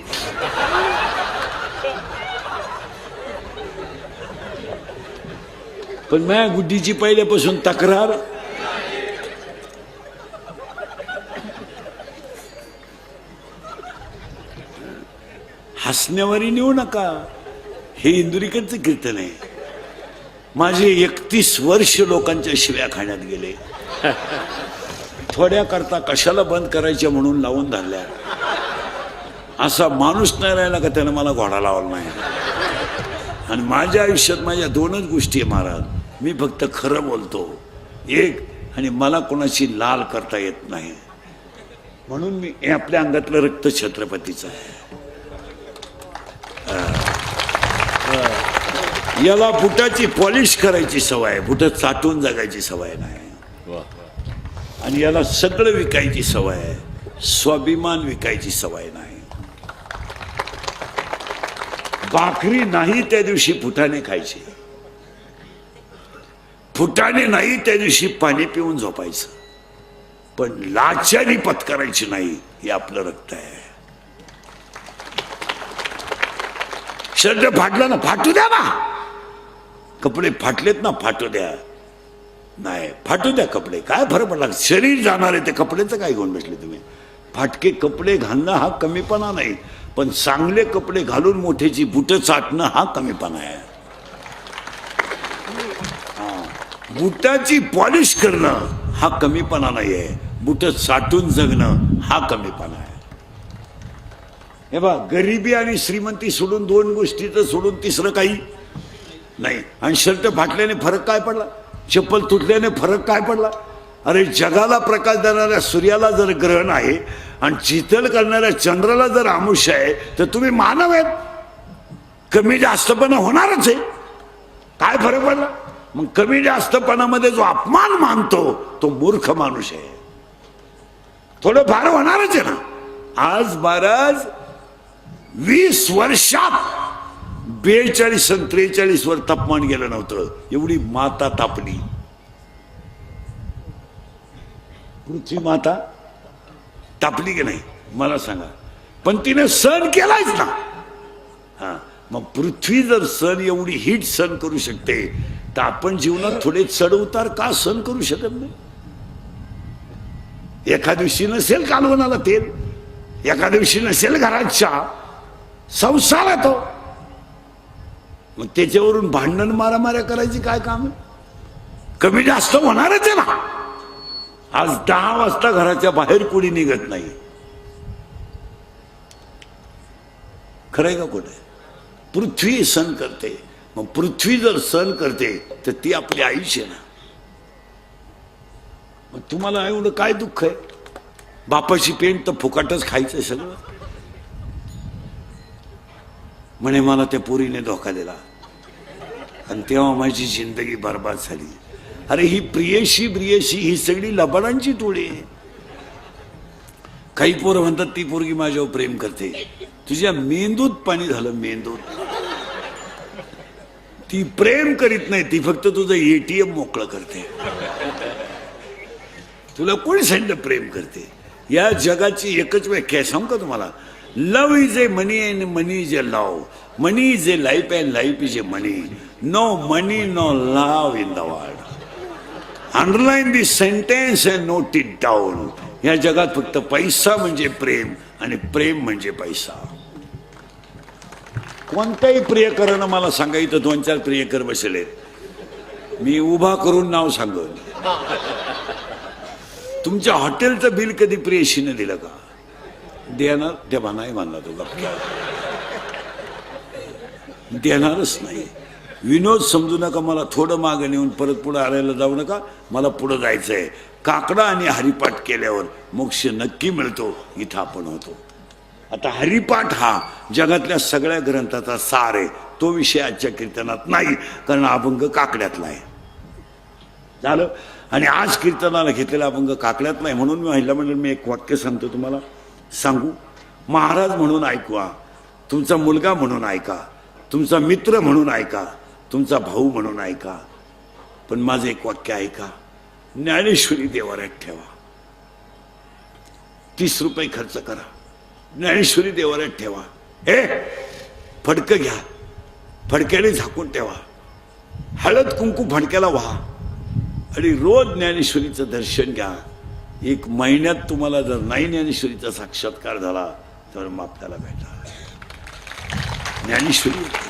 पण माझ्या गुड्डीची पहिल्यापासून तक्रार. हसण्यावरी नेऊ नका. हे इंदुरीकरचं कीर्तन आहे. माझे 31 वर्ष लोकांच्या शिव्या खाण्यात गेले. थोड्या करता कशाला बंद करायच्या म्हणून लावून धरल्या. असा माणूस नाही राहिला का त्यानं मला घोडा लावला नाही. आणि माझ्या आयुष्यात माझ्या 2च गोष्टी आहे महाराज. मी फक्त खरं बोलतो एक, आणि मला कोणाची लाल करता येत नाही. म्हणून मी हे आपल्या अंगातलं रक्त छत्रपतीचं आहे. याला बुटाची पॉलिश करायची सवय आहे, बुट चाटून जगायची सवय नाही. आणि याला सगळं विकायची सवय आहे, स्वाभिमान विकायची सवय नाही. भाकरी नाही त्या दिवशी फुटाणे खायचे, फुटाणे नाही त्या दिवशी पाणी पिऊन झोपायचं. पण लाचारी पत्करायची नाही. हे आपलं रक्त आहे. शर्ट फाटला ना फाटू द्या ना. कपडे फाटलेत ना फाटू द्या. नाही फाटू द्या कपडे, काय फरक पडला. शरीर जाणार आहे ते कपड्याचं काय घेऊन बसले तुम्ही. फाटके कपडे घालणं हा कमीपणा नाही, पण चांगले कपडे घालून मोठ्याची बुट चाटणं हा कमीपणा आहे. बुटाची पॉलिश करणं हा कमीपणा नाही आहे, बुट चाटून जगणं हा कमीपणा आहे. हे बा, गरिबी आणि श्रीमंती सोडून 2 गोष्टीचं सोडून तिसरं काही नाही. आणि शर्ट फाटल्याने फरक काय पडला, चप्पल तुटल्याने फरक काय पडला. अरे जगाला प्रकाश देणाऱ्या सूर्याला जर ग्रहण आहे आणि शीतल करणाऱ्या चंद्राला जर आमुष्य आहे तर तुम्ही मानव आहेत, कमी जास्तपणा होणारच आहे. काय फरक पडला. मग कमी जास्तपणामध्ये जो अपमान मानतो तो मूर्ख माणूस आहे. थोडं फार होणारच आहे ना. आज महाराज 20 वर्षात 42 आणि 43 वर तापमान गेलं नव्हतं. एवढी माता तापली. पृथ्वी माता तापली की नाही मला सांगा. पण तिने सण केलाच ना. हा, मग पृथ्वी जर सण एवढी हीट सण करू शकते तर आपण जीवनात थोडे चढ उतार का सण करू शकत नाही. एका दिवशी नसेल कालवणाला तेल, एका दिवशी नसेल घरात चहा, संसार येतो. मग त्याच्यावरून भांडण मारामाऱ्या करायची काय काम आहे. कमी जास्त होणारच आहे ना. आज 10 वाजता घराच्या बाहेर कोणी निघत नाही. खरंय का कुठे. पृथ्वी सण करते. मग पृथ्वी जर सण करते तर ती आपली आयुष्य ना. मग तुम्हाला एवढं काय दुःख आहे. बापाची पेंट तर फुकाटच खायचं सगळं. म्हणे मला त्या पोरीने धोका दिला आणि तेव्हा माझी जिंदगी बर्बाद झाली. अरे ही प्रियशी ब्रियशी ही सगळी लबाडांची टोळी आहे. काही पोरं म्हणतात ती पोरगी माझ्यावर प्रेम करते. तुझ्या मेंदूत पाणी झालं. मेंदूत ती प्रेम करीत नाही, ती फक्त तुझं ATM मोकळं करते. तुला कोणी सांगितलं प्रेम करते. या जगाची एकच व्याख्या सांगू का तुम्हाला. Love is a money and money is a love. Money is a life and life is a money. No money no love in the world. Underline this sentence and note it down. या जगात फक्त पैसा म्हणजे प्रेम आणि प्रेम म्हणजे पैसा. कोणत्याही प्रियकरानं मला सांगा, इथं 2-4 प्रियकर बसले, मी उभा करून नाव सांगन. तुमच्या हॉटेलचं बिल कधी प्रेयशीनं दिलं का? देणार तेव्हा नाही म्हणला तो गप्पा, देणारच नाही. विनोद समजू नका, मला थोडं मागं नेऊन परत पुढे आणायला जाऊ नका, मला पुढं जायचंय. काकडा आणि हरिपाठ केल्यावर मोक्ष नक्की मिळतो, इथं आपण होतो. आता हरिपाठ हा जगातल्या सगळ्या ग्रंथाचा सार आहे, तो विषय आजच्या कीर्तनात नाही, कारण अभंग काकड्यातला आहे. झालं. आणि आज कीर्तनाला घेतलेला अभंग काकड्यातला आहे, म्हणून मी महिला मंडळ मी एक वाक्य सांगतो तुम्हाला, सांगू. महाराज म्हणून ऐकवा, तुमचा मुलगा म्हणून ऐका, तुमचा मित्र म्हणून ऐका, तुमचा भाऊ म्हणून ऐका, पण माझं एक वाक्य ऐका, ज्ञानेश्वरी देवाऱ्यात ठेवा. 30 रुपये खर्च करा, ज्ञानेश्वरी देवाऱ्यात ठेवा. हे फडकं घ्या, फडक्याने झाकून ठेवा, हळद कुंकू फडक्याला व्हा आणि रोज ज्ञानेश्वरीचं दर्शन घ्या. 1 महिन्यात तुम्हाला जर नाही ज्ञानेश्वरीचा साक्षात्कार झाला तर माफ त्याला भेटा. ज्ञानेश्वरी येते.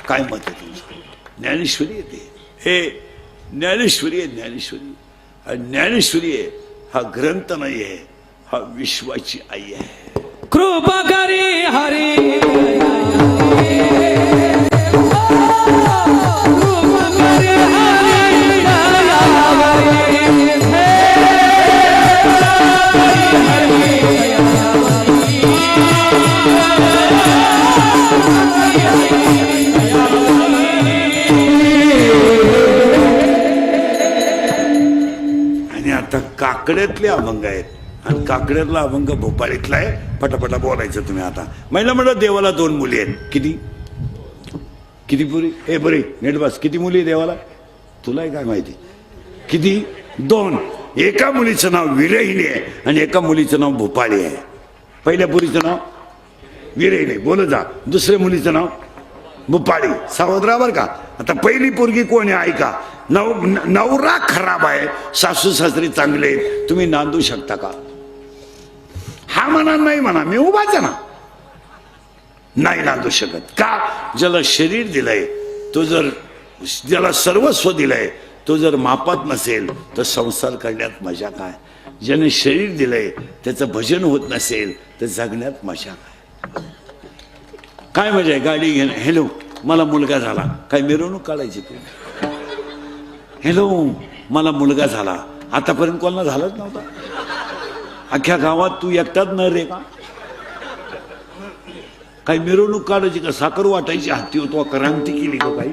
काय मत आहे तुमचं? ज्ञानेश्वरी येते. हे ज्ञानेश्वरी आहे, ज्ञानेश्वरी. आणि ज्ञानेश्वरी आहे हा ग्रंथ नाही आहे, हा विश्वाची आई आहे. कृपा करी हरी आणि आता काकड्यातले अभंग आहेत, आणि काकड्यातला अभंग भोपाळीतला आहे. पटापटा बोलायचं तुम्ही. आता महिला म्हणलं देवाला 2 मुली आहेत. किती किती पुरी? ए बरे नेट बस. किती मुली आहे देवाला? तुला काय माहिती किती? 2. एका मुलीचं नाव विरहिणी आहे आणि एका मुलीचं नाव भोपाळी आहे. पहिल्या पुरीचं नाव विरहिणी, बोल जा. दुसऱ्या मुलीचं नाव भोपाळी. सावधरा बर का. आता पहिली पोरगी कोण आहे ऐका. नवरा खराब आहे, सासू सासरी चांगले आहेत, तुम्ही नांदू शकता का? हा म्हणा नाही म्हणा, मी उभाच ना. नाही नांदू शकत का? ज्याला शरीर दिलंय तो जर, ज्याला सर्वस्व दिलंय तो जर मापात नसेल तर संसार करण्यात मजा काय? ज्याने शरीर दिलंय त्याचं भजन होत नसेल तर जगण्यात मजा काय? काय मजा आहे गाडी घेणं? हॅलो मला मुलगा झाला, काय मिरवणूक काढायची तू? हॅलो मला मुलगा झाला, आतापर्यंत कोणाला झालाच नव्हता. अख्ख्या गावात तू एकटाच न रे का? काही मिरवणूक काढायची का? साखर वाटायची हाती होतो, क्रांती केली का काही?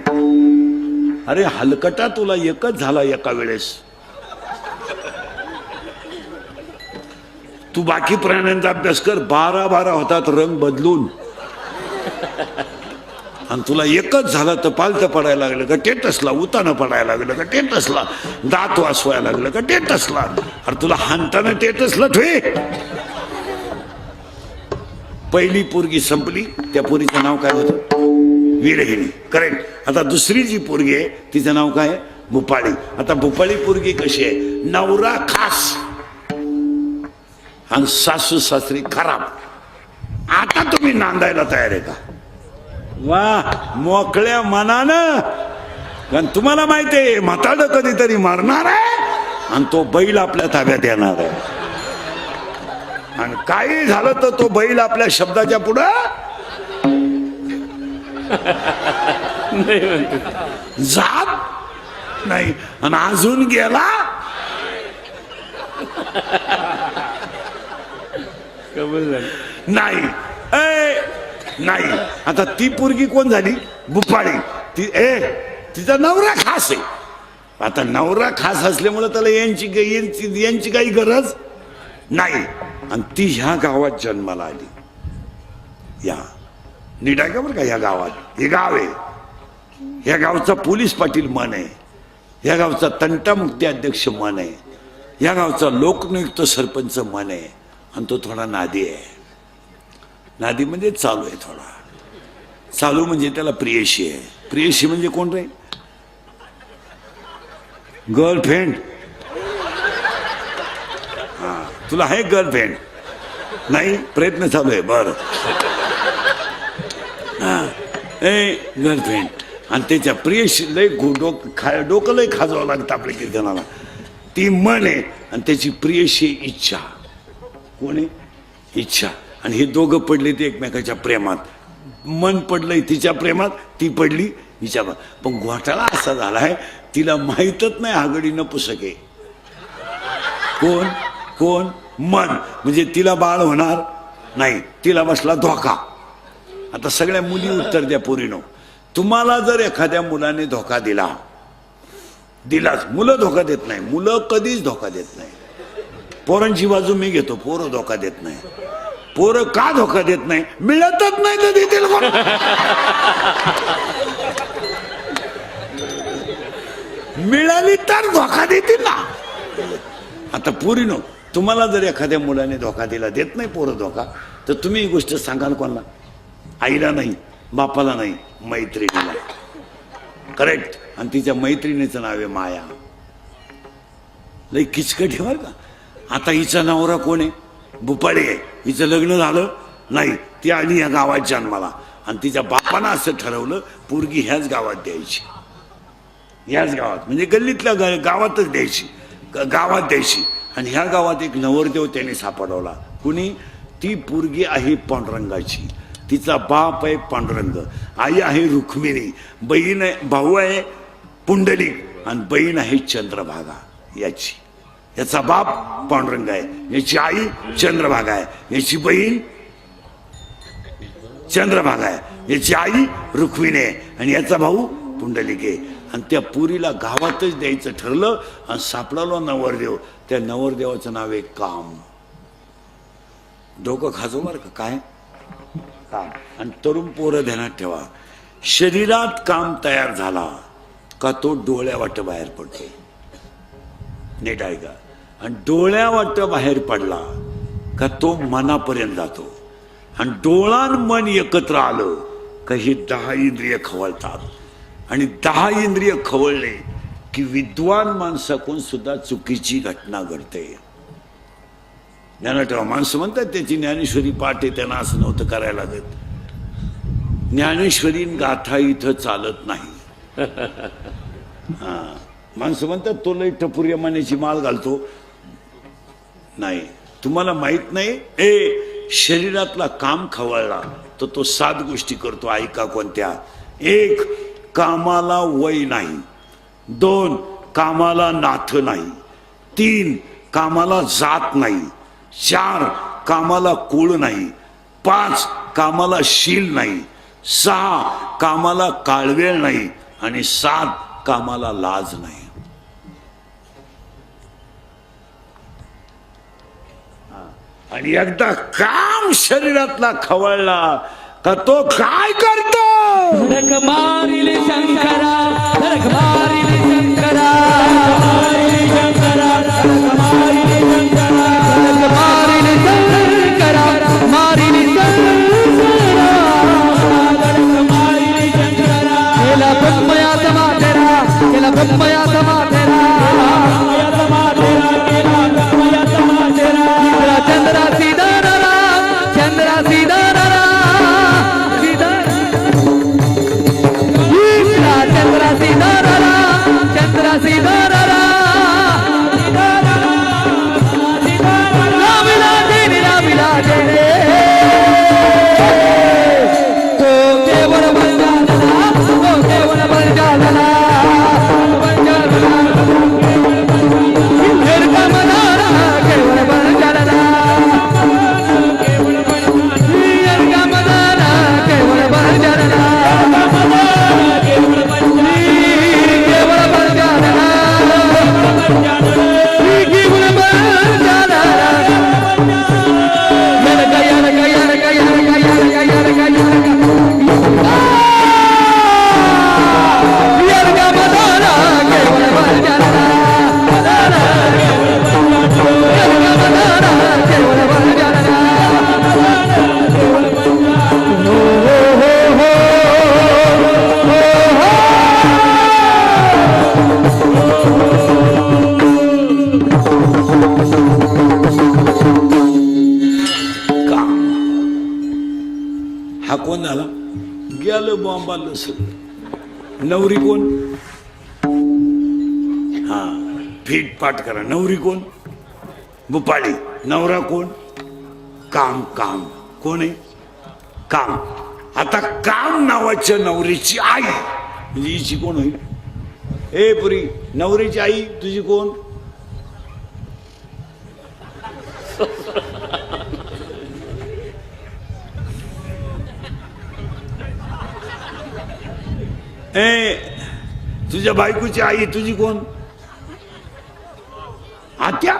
अरे हलकटा तुला एकच झाला एका वेळेस. तू बाकी प्राण्यांचा अभ्यास कर, 12 होतात रंग बदलून, आणि तुला एकच झालं तर पालतं पडायला लागलं का टेटसला, उतानं पडायला लागलं का टेटसला, दात वासवायला लागलं का टेटसला. अरे तुला हाणताना टेटसला ठे. पहिली पोरगी संपली, त्या पोरीचं नाव काय होतं? विरहिणी. करेक्ट. आता दुसरी जी पोरगी आहे तिचं नाव काय आहे? भोपाळी. आता भोपाळी पोरगी कशी आहे? नवरा खास आणि सासू सासरी खराब. आता तुम्ही नांदायला तयार आहे का? वा मोकळ्या मनानं. कारण तुम्हाला माहिती आहे म्हातारं कधीतरी मरणार आहे आणि तो बैल आपल्या ताब्यात येणार आहे, आणि काही झालं तर तो बैल आपल्या शब्दाच्या पुढं जात नाही. आणि अजून गेला नाही. नाही. आता ती पोरगी कोण झाली? भोपाळी. तिचा नवरा खास आहे. आता नवरा खास असल्यामुळे त्याला यांची काही गरज नाही. आणि ती ह्या गावात जन्माला आली. या नीट आहे का बरं का? ह्या गावात, हे गाव आहे, ह्या गावचा पोलीस पाटील मन आहे, ह्या गावचा तंटामुक्ती अध्यक्ष मन आहे, ह्या गावचा लोकनियुक्त सरपंच मन आहे, आणि तो थोडा नादी आहे. नादी म्हणजे चालू आहे थोडा. चालू म्हणजे त्याला प्रियशी आहे. प्रियशी म्हणजे कोण रे? गर्लफ्रेंड. हा तुला आहे गर्लफ्रेंड? नाही, प्रयत्न चालू आहे. बरं ए गर्लफ्रेंड आणि त्याच्या प्रियशी लय डोकं लय खाजवावं लागतं आपल्या कीर्तनाला. ती मन आहे आणि त्याची प्रियशी इच्छा. कोण आहे? इच्छा. आणि हे दोघं पडले ते एकमेकाच्या प्रेमात. मन पडलंय तिच्या प्रेमात, ती पडली हिच्या. पण घोटाळा असा झालाय तिला माहीतच नाही आघाडी न पुसके. कोण? कोण? मन. म्हणजे तिला बाळ होणार नाही, तिला बसला धोका. आता सगळ्या मुली उत्तर द्या पोरीनो. तुम्हाला जर एखाद्या मुलाने धोका दिलाच, मुलं धोका देत नाही, मुलं कधीच धोका देत नाही. पोरांची बाजू मी घेतो, पोरं धोका देत नाही. पोरं का धोका देत नाही? मिळतच नाही तर देतील कोण? मिळाली तर धोका देतील ना. आता पोरीनो, तुम्हाला जर एखाद्या मुलाने धोका दिला, देत नाही पोरं धोका, तर तुम्ही ही गोष्ट सांगाल कोणाला? आईला नाही, बापाला नाही, मैत्रिणीला. करेक्ट. आणि तिच्या मैत्रिणीचं नाव आहे माया. लई किचकट आहे बरं का. आता हिचा नवरा कोण आहे? भुपाळी आहे. हिचं लग्न झालं नाही, ती आली ह्या गावात जन्माला आणि तिच्या बापानं असं ठरवलं पोरगी ह्याच गावात द्यायची. ह्याच गावात म्हणजे गल्लीतल्या गावातच द्यायची, गावात द्यायची. आणि ह्या गावात एक नवरदेव त्याने सापडवला. कुणी? ती पोरगी आहे पांडुरंगाची. तिचा बाप आहे पांडुरंग, आई आहे रुक्मिणी, बहीण आहे, भाऊ आहे पुंडलिक आणि बहीण आहे चंद्रभागा याची. याचा बाप पांडुरंग आहे, याची आई चंद्रभागा आहे, याची बहीण चंद्रभागा आहे, याची आई रुक्मिणी आहे आणि याचा भाऊ पुंडलिक आहे. आणि त्या पुरीला गावातच द्यायचं ठरलं आणि सापडालो नवरदेव. त्या नवरदेवाचं नाव आहे काम. डोकं खाजो बरं का. काय काम? आणि तरुण पोरं ध्यानात ठेवा, शरीरात काम तयार झाला का तो डोळ्यावाट बाहेर पडतो. नीट आहे का? आणि डोळ्यावाट बाहेर पडला का तो मनापर्यंत जातो. आणि डोळा आणि मन एकत्र आलं का ही 10 इंद्रिय खवळतात. आणि 10 इंद्रिय खवळले की विद्वान माणसाकडून सुद्धा चुकीची घटना घडते. ज्ञानात ठेवा. माणसं म्हणतात त्याची ज्ञानेश्वरी पाठ आहे, त्यांना असं नव्हतं करायला लागत. ज्ञानेश्वरी गाथा इथं चालत नाही. हा, माणसं म्हणतात तो लई टपुर्या मानेची माळ घालतो. नाही, तुम्हाला माहित नाही. शरीरातला काम खवळला तर तो 7 गोष्टी करतो. ऐका कोणत्या? 1. कामाला वय नाही. 2. कामाला नाथ नाही. 3. कामाला जात नाही. 4. कामाला कुळ नाही. 5. कामाला शील नाही. 6. कामाला काळवेळ नाही. आणि 7. कामाला लाज नाही. आणि एकदा काम शरीरातला खवळला का तो काय करतो? धडक मारिले शंकरा, धडक मारिले शंकरा, मारिले शंकरा, धडक मारिले शंकरा, धडक मारिले शंकरा, मारिले शंकरा, धडक मारिले शंकरा. केला ब्रह्मया समाधेरा, केला ब्रह्मया समाधेरा, ब्रह्मया समाधेरा, केला ब्रह्मया समाधेरा. चंद्रा सीतारारा, चंद्रा सीतारारा, चंद्रा सीतारारा, चंद्रा सीतारारा, रामिलाजे रे, तो केवळ बंजारा, तो केवळ बंजारा, केवळ बंजारा, केवळ बंजारा, आलं सगळं. नवरी कोण? हा, फीट पाठ करा. नवरी कोण? भुपाळी. नवरा कोण? काम. काम कोण आहे? काम. आता काम नावाच्या नवरीची आई म्हणजे हिची कोण होईल? ए पुरी, नवरीची आई तुझी कोण? ए, तुझ्या बायकोची आई तुझी कोण? आत्या.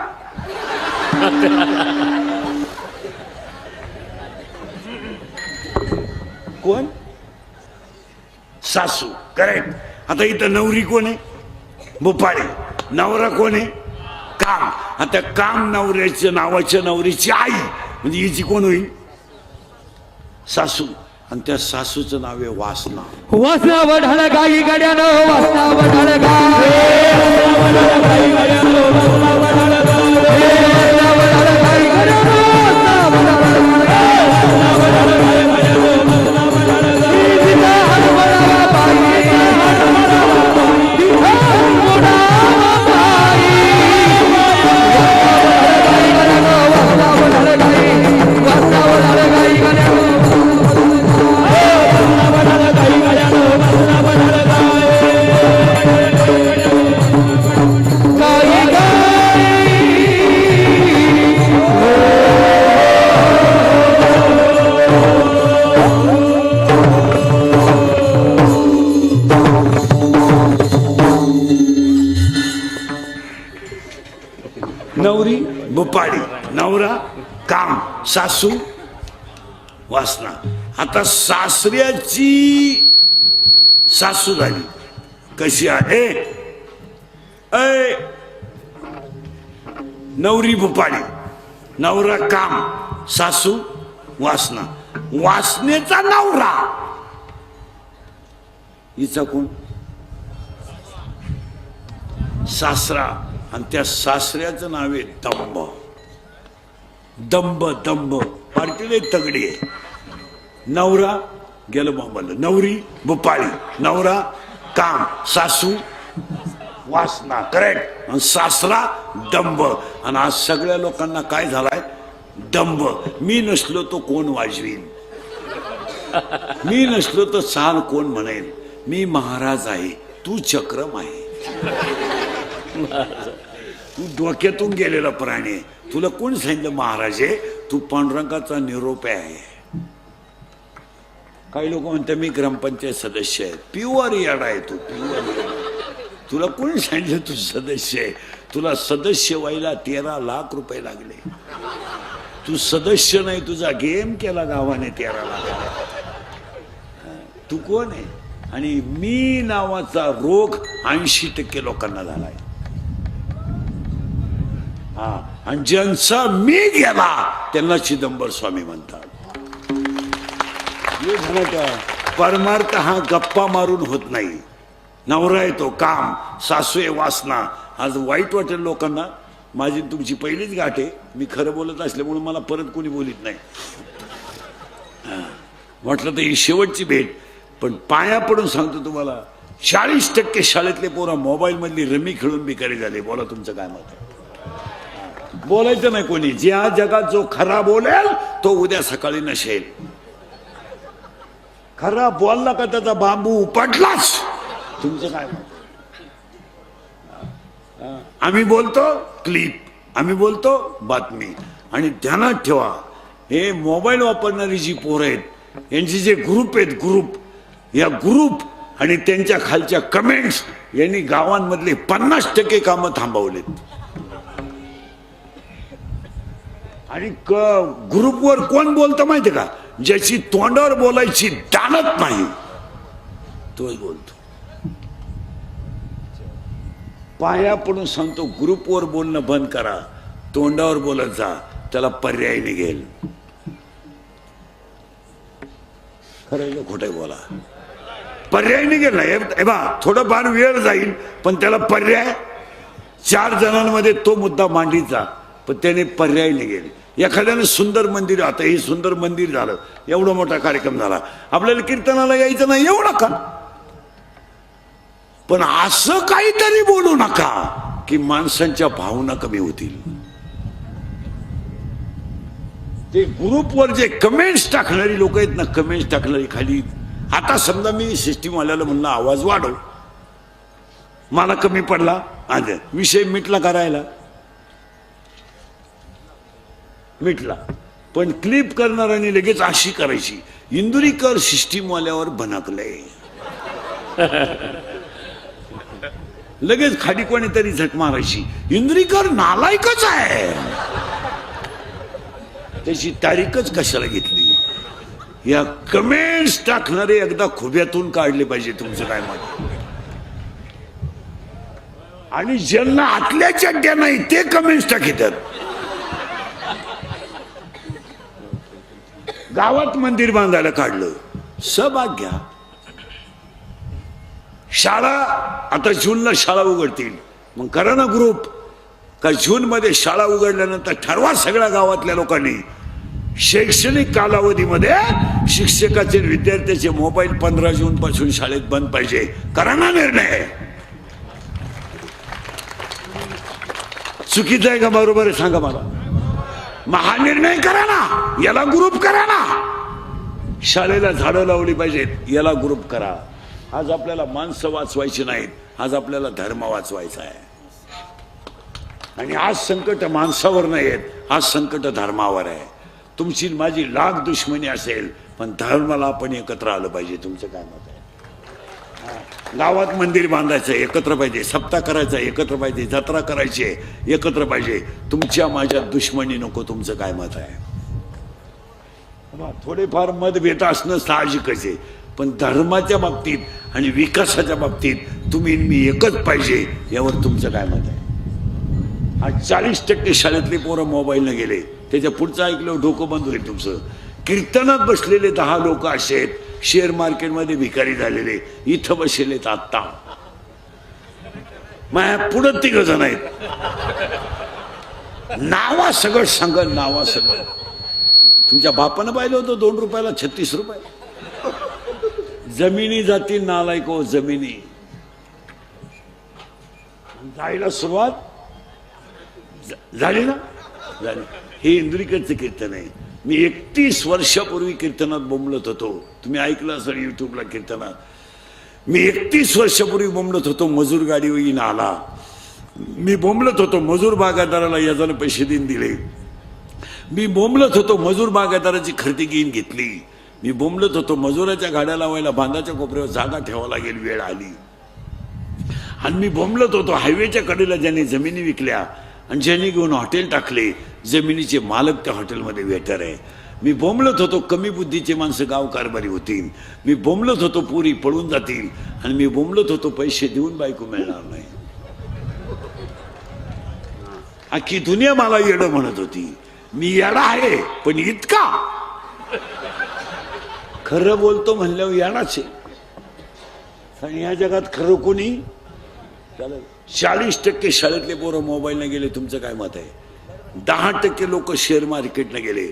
कोण? सासू. करेक्ट. आता इथं नवरी कोण आहे? भोपाळी. नवरा कोण आहे? काम. आता काम नवऱ्याच्या नावाच्या नवरीची आई म्हणजे हिची कोण होईल? सासू. आणि त्या सासूचं नाव आहे वासना. वासना वढाळ गाई गड्यानं वासना वढाळ नवरी भोपाळी. नवरा काम. सासू वासना. आता सासऱ्याची सासू झाली कशी आहे? ऐ, नवरी भोपाळी. नवरा काम. सासू वासना. वासनेचा नवरा हिचा कोण? सासरा. आणि त्या सासऱ्याचं नाव आहे दंभ. दंभ. दंभ पार्टीला तगडी आहे. नवरा गेलं मोबाईल. नवरी भोपाळी. नवरा काम. सासू वासना. करेक्ट. आणि सासरा दंभ. आणि आज सगळ्या लोकांना काय झालाय? दंभ. मी नसलो तो कोण वाजवीन? मी नसलो तर साल कोण म्हणेल? मी महाराज आहे, तू चक्रम आहे. तू डोक्यातून गेलेला प्राणी. तुला कोण सांगितलं महाराज आहे? तू पांडुरंगाचा निरोप आहे. काही लोक म्हणतात मी ग्रामपंचायत सदस्य आहे. प्युअर याडा आहे तू. तुला कोण सांगितलं तू सदस्य आहे? तुला सदस्य व्हायला 13 लाख रुपये लागले. तू सदस्य नाही, तुझा गेम केला गावाने 13 लाख. तू कोण आहे? आणि मी नावाचा रोग 80% लोकांना झालाय. हा, आणि ज्यांचा मी गेला त्यांना चिदंबर स्वामी म्हणतात. परमार्थ हा गप्पा मारून होत नाही. नवरा येतो काम. सासू आहे वासना. आज वाईट वाटेल लोकांना. माझी तुमची पहिलीच गाठ आहे. मी खरं बोलत असल्यामुळे मला परत कोणी बोलित नाही. म्हटलं तर ही शेवटची भेट. पण पाया पडून सांगतो तुम्हाला, 40% शाळेतले पोरं मोबाईल मधली रमी खेळून बिकारी झाले. बोला तुमचं काय मत आहे? बोलायचं नाही कोणी. ज्या जगात जो खरा बोलेल तो उद्या सकाळी नसेल. खरा बोलला का त्याचा बांबू उपटलाच. तुमचं काय मत? आम्ही बोलतो क्लिप, आम्ही बोलतो बातमी. आणि ध्यानात ठेवा, हे मोबाईल वापरणारी जी पोरं आहेत यांचे जे ग्रुप आहेत, ग्रुप, या ग्रुप आणि त्यांच्या खालच्या कमेंट्स यांनी गावांमधले 50% कामं थांबवलेत. आणि ग्रुपवर कोण बोलतं माहिती का? ज्याची तोंडावर बोलायची दानत नाही तोच बोलतो. पाया पडून सांगतो, ग्रुपवर बोलणं बंद करा. तोंडावर बोलत जा, त्याला पर्याय निघेल. खरं खोटं बोला, पर्याय निघेल ना. हे बा, थोडंफार वेळ जाईल पण त्याला पर्याय. 4 जणांमध्ये तो मुद्दा मांडीचा, पण त्याने पर्याय नाही गेले. एखाद्याने सुंदर मंदिर, आता हे सुंदर मंदिर झालं, एवढा मोठा कार्यक्रम झाला, आपल्याला कीर्तनाला यायचं नाही एवढं का? पण असं काहीतरी बोलू नका की माणसांच्या भावना कमी होतील. ते ग्रुपवर जे कमेंट्स टाकणारी लोक आहेत ना, कमेंट्स टाकणारी खाली, आता समजा मी सिस्टीमवाल्याला म्हणलं आवाज वाढव, मला कमी पडला, आज विषय मिटला, करायला मिटला. पण क्लिप करणाऱ्याने लगेच अशी करायची, इंदुरीकर सिस्टीमवाल्यावर भनकलंय. लगेच खाली कोणीतरी झक मारायची, इंदुरीकर नालायकच आहे. त्याची तारीखच कशाला घेतली? या कमेंट्स टाकणारे एकदा खुब्यातून काढले पाहिजे. तुमचं काय मत? आणि ज्यांना आतल्या चड्ड्या नाही ते कमेंट्स टाकतात. गावात मंदिर बांधायला काढलं, सहभाग घ्या. शाळा, आता जूनला शाळा उघडतील, मग करा ना ग्रुप. का जून मध्ये शाळा उघडल्यानंतर ठरवा सगळ्या गावातल्या लोकांनी, शैक्षणिक कालावधीमध्ये शिक्षकाचे विद्यार्थ्याचे मोबाईल 15 जून पासून शाळेत बंद पाहिजे. करा ना निर्णय. चुकीचा आहे का बरोबर आहे सांगा मला? महानिर्णय करा ना, याला ग्रुप करा ना. शाळेला झाडं लावली पाहिजेत, याला ग्रुप करा. आज आपल्याला माणसं वाचवायची नाहीत, आज आपल्याला धर्म वाचवायचा आहे. आणि आज संकट माणसावर नाही आहेत, आज संकट धर्मावर आहे. तुमची माझी लाख दुश्मनी असेल, पण धर्माला आपण एकत्र आलं पाहिजे. तुमचं काय मत आहे? गावात मंदिर बांधायचं एकत्र पाहिजे, सप्ताह करायचा एकत्र पाहिजे, जत्रा करायची एकत्र पाहिजे. तुमच्या माझ्या दुश्मनी नको. तुमचं काय मत आहे? थोडेफार मतभेद असणं साहजिकच आहे, पण धर्माच्या बाबतीत आणि विकासाच्या बाबतीत तुम्ही मी एकच पाहिजे, यावर तुमचं काय मत आहे? आज 40% शाळेतले पोरं मोबाईलनं गेले, त्याच्या पुढचं ऐकलं डोकं बंद होईल तुमचं. कीर्तनात बसलेले 10 लोक असे आहेत, शेअर मार्केटमध्ये भिकारी झालेले, इथं बसलेत आत्ता. माझ्या पुढं 3 जण आहेत. नावा सगळं सांगत, नावा सगळं. तुमच्या बापानं पाहिलं होतं 2 रुपयाला 36 रुपये. जमिनी जातील नालायक हो, जमिनी जायला सुरुवात झाली ना, झाली. हे इंदुरीकरचं कीर्तन आहे. मी 31 वर्षापूर्वी कीर्तनात बोंबलत होतो. तुम्ही ऐकलं असेल युट्यूबला कीर्तनात. मी 31 वर्षापूर्वी बोंबलत होतो, मजूर गाडी येईन आला. मी बोंबलत होतो, मजूर बागायतदाराला याजानं पैसे देऊन दिले. मी बोंबलत होतो, मजूर बागायतदाराची खरेदी घेऊन घेतली. मी बोंबलत होतो, मजुराच्या गाड्या लावायला बांधाच्या कोपऱ्यावर जागा ठेवावं लागेल, वेळ आली. आणि मी बोंबलत होतो, हायवेच्या कडेला ज्यांनी जमिनी विकल्या आणि ज्यांनी घेऊन हॉटेल टाकले, जमिनीचे मालक त्या हॉटेलमध्ये वेटर आहे. मी बोंबलत होतो, कमी बुद्धीचे माणसं गाव कारभारी होतील. मी बोंबलत होतो, पुरी पळून जातील. आणि मी बोंबलत होतो, पैसे देऊन बायको मिळणार नाही. अख्खी दुनिया मला येडं म्हणत होती. मी येडा आहे, पण इतका खरं बोलतो म्हणल्यावर येडाच आहे. आणि या जगात खरं कोणी चालेल. 40% शाळेतले पोरं मोबाईलने गेले. तुमचं काय मत आहे? 10% लोक शेअर मार्केटने गेले.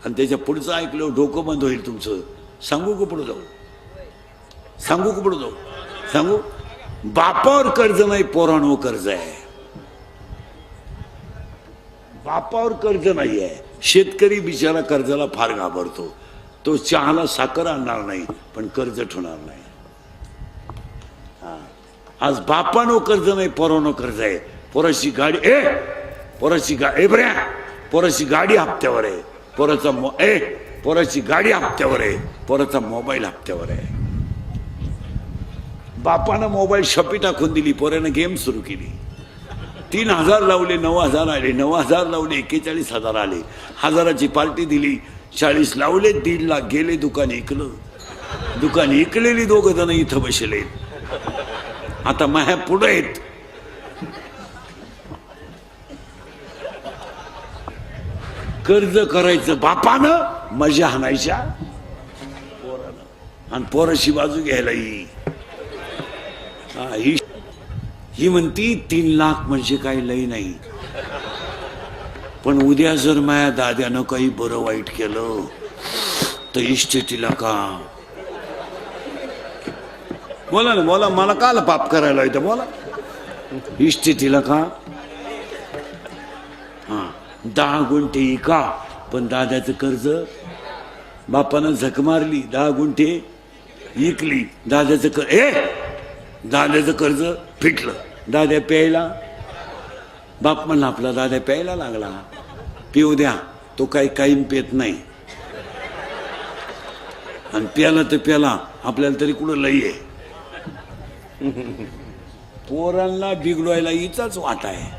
आणि त्याच्या पुढचं ऐकलं डोकं बंद होईल तुमचं. सांगू का पुढे जाऊ? सांगू का पुढे जाऊ? सांगू. बापावर कर्ज नाही, पोरांवर कर्ज आहे. बापावर कर्ज नाही आहे. शेतकरी बिचारा कर्जाला फार घाबरतो. तो चहाला साखर आणणार नाही, पण कर्ज ठेवणार नाही. आज बापानो कर्ज नाही, पोरानो कर्ज आहे. पोराची गाडी पोराची गाडी हप्त्यावर आहे. पोराची गाडी हप्त्यावर आहे. पोराचा मोबाईल हप्त्यावर आहे. बापानं मोबाईल शॉपी टाकून दिली, पोरानं गेम सुरू केली. 3000 लावले, 9000 आले. 9000 लावले, 41,000 आले. 1000ची पार्टी दिली. 40 लावले, 1.5 लाख गेले. दुकान ऐकलं. दुकान ऐकलेली 2 जण इथं बसले. आता माझ्या पुढे आहेत. कर्ज करायचं बापानं, मजा हाणायच्या पोरानं. आणि पोराची बाजू घ्यायला ही म्हणती 3 लाख म्हणजे काही लई नाही. पण उद्या जर माझ्या दाद्यानं काही बरं वाईट केलं तर इस्टेटीला का? बोला ना, बोला. मला काल पाप करायला येतं, बोला. इस्टेटीला का? हा, 10 गुंठे का? पण दाद्याचं कर्ज बापानं झक मारली, 10 गुंठे इकली. दाद्याचं कर्ज फिटलं. दाद्या प्यायला, बाप म्हणला आपला दाद्या प्यायला लागला, पिऊ द्या. तो काही काहीम पेत नाही, आणि प्याला तर प्याला, आपल्याला तरी कुठं लई आहे. पोरांना बिघडवायला हिचाच वाटा आहे.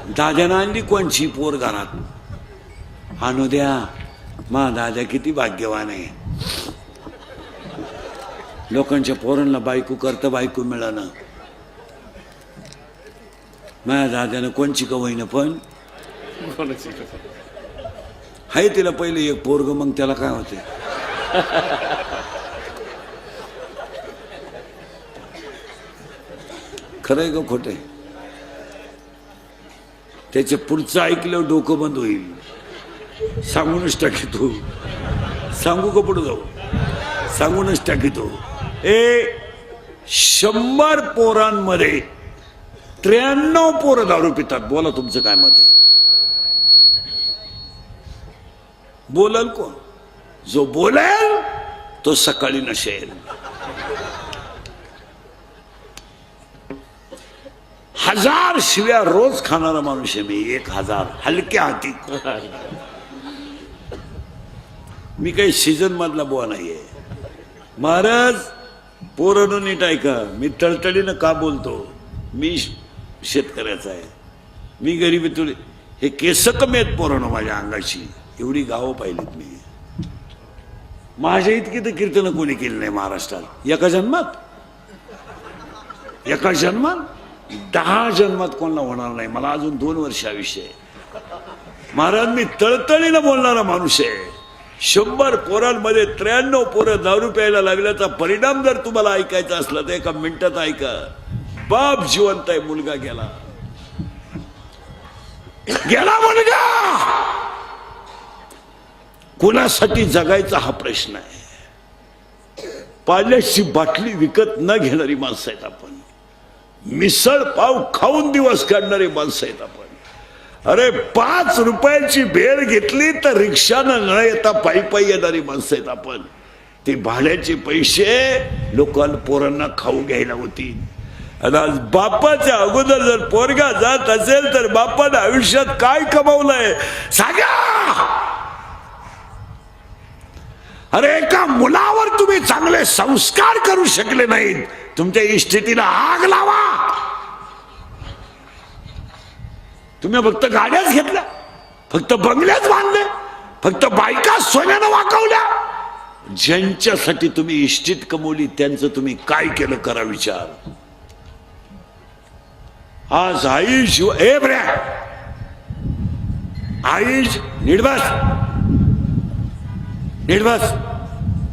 दाद्यानं आणली कोणची पोर घरात, आणू द्या. मा दादा किती भाग्यवान आहे. लोकांच्या पोरांना बायको करता बायको मिळालं. माझ्या दाद्यानं कोणची कवईनं पण हाय तिला पहिले एक पोरग, मग त्याला काय होते. खरंय का खोटं? त्याचे पुढचं ऐकलं डोकं बंद होईल. सांगूनच टाकीतो. सांगू का पुढे जाऊ? सांगूनच टाकीतो. 100 पोरांमध्ये 93 पोरं दारू पितात. बोला तुमचं काय मत आहे? बोलाल कोण? जो बोलेल तो सकाळी नशेल. 1000 शिव्या रोज खाणारा माणूस आहे मी. 1000 हलक्या हाती. मी काही सीझन मधला बुवा नाहीये. महाराज पोरांनो नीट ऐका. मी तळतळीनं का बोलतो? मी शेतकऱ्याचा आहे. मी गरीबी तुले हे केस कमी आहेत पोरांनो माझ्या अंगाची. एवढी गावं पाहिलीत मी. माझ्या इतकी तर कीर्तनं कोणी केली नाही महाराष्ट्रात. एका जन्मात 10 जन्मात कोणाला होणार नाही. मला अजून 2 वर्ष आयुष्य आहे. महाराज मी तळतळीनं बोलणारा माणूस आहे. 100 पोरांमध्ये 93 पोरं दारू प्यायला लागल्याचा परिणाम जर तुम्हाला ऐकायचा असला तर एका मिनिटात ऐका. बाप जिवंत आहे, मुलगा गेला. मुलगा. कुणासाठी जगायचा हा प्रश्न आहे. पाण्याची बाटली विकत न घेणारी माणसं आहेत आपण. मिसळ पाव खाऊन दिवस काढणारी माणसं आहेत आपण. अरे 5 रुपयाची भेळ घेतली तर रिक्षानं न येता पायी पायी येणारी माणसं आहेत आपण. ते भाड्याचे पैसे लोकांना पोरांना खाऊ घ्यायला होती. आणि आज बापाच्या अगोदर जर पोरगा जात असेल तर बापानं आयुष्यात काय कमावलंय सांगा. अरे एका मुलावर तुम्ही चांगले संस्कार करू शकले नाहीत. तुमच्या इस्टेटीला आग लावा. तुम्ही फक्त गाड्याच घेतल्या, फक्त बंगल्याच बांधले, फक्त बायका सोन्यानं वाकवल्या. ज्यांच्यासाठी तुम्ही इस्टेट कमवली त्यांचं तुम्ही काय केलं करा विचार. आज आई शिव आई नीट बस.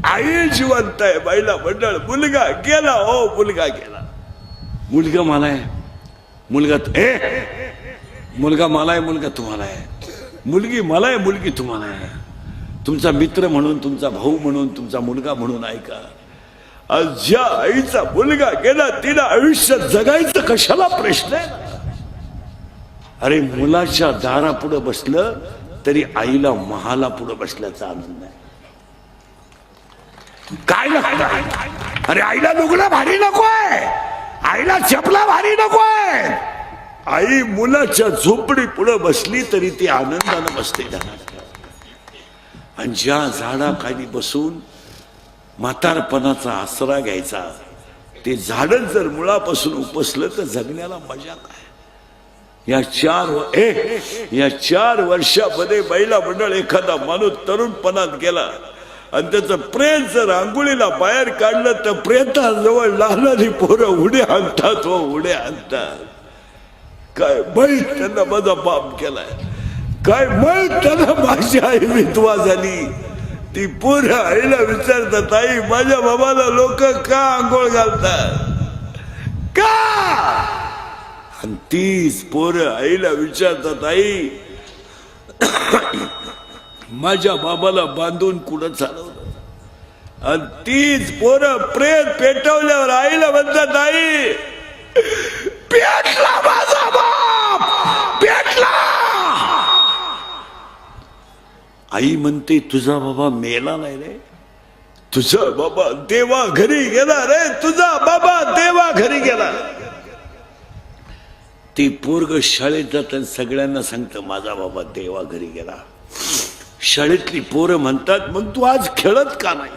आई जिवंत आहे. महिला मंडळ. मुलगा गेला. हो मुलगा गेला. मुलगा मला आहे. मुलगा मला आहे. मुलगा तुम्हाला आहे. मुलगी मला आहे. मुलगी तुम्हाला आहे. तुमचा मित्र म्हणून, तुमचा भाऊ म्हणून, तुमचा मुलगा म्हणून ऐका. आज ज्या आईचा मुलगा गेला तिला आयुष्य जगायचं कशाला प्रश्न आहे. अरे मुलाच्या दारा पुढे बसलं तरी आईला महाला पुढे बसल्याचा आनंद आहे. काय अरे आईला लुगडं भारी नकोय. आईला चपला भारी नकोय. आई मुलाच्या झोपडी पुढे बसली तरी ती आनंदानं बसते. आणि ज्या झाडाखाली बसून म्हातारपणाचा आसरा घ्यायचा ते झाडच जर मुळापासून उपसलं तर जगण्याला मजा काय. या 4 वर्षामध्ये महिला मंडळ एखादा माणूस तरुणपणात गेला आणि त्याचं प्रेत जर आंघोळीला बाहेर काढलं तर प्रेताजवळ लहानारी पोरं उड्या आणतात. हो उड्या आणतात. काय माहीत त्यांना माझा बाप केलाय. काय माहीत त्यांना माझी आई विधवा झाली. ती पोरं आईला विचारतात आई माझ्या बाबाला लोक का आंघोळ घालतात का. आणि तीच पोरं आईला विचारतात आई माझ्या बाबाला बांधून कुठं चालवलं आणि तीच पोरं प्रेत पेटवल्यावर आईला म्हणतात आई पेटला माझा बाप पेटला. आई म्हणते तुझा बाबा मेला नाही रे, तुझा बाबा देवा घरी गेला रे, तुझा बाबा देवा घरी गेला. ती पोरग शाळेत जातात सगळ्यांना सांगतं माझा बाबा देवा घरी गेला. शाळेतली पोरं म्हणतात मग तू आज खेळत का नाही?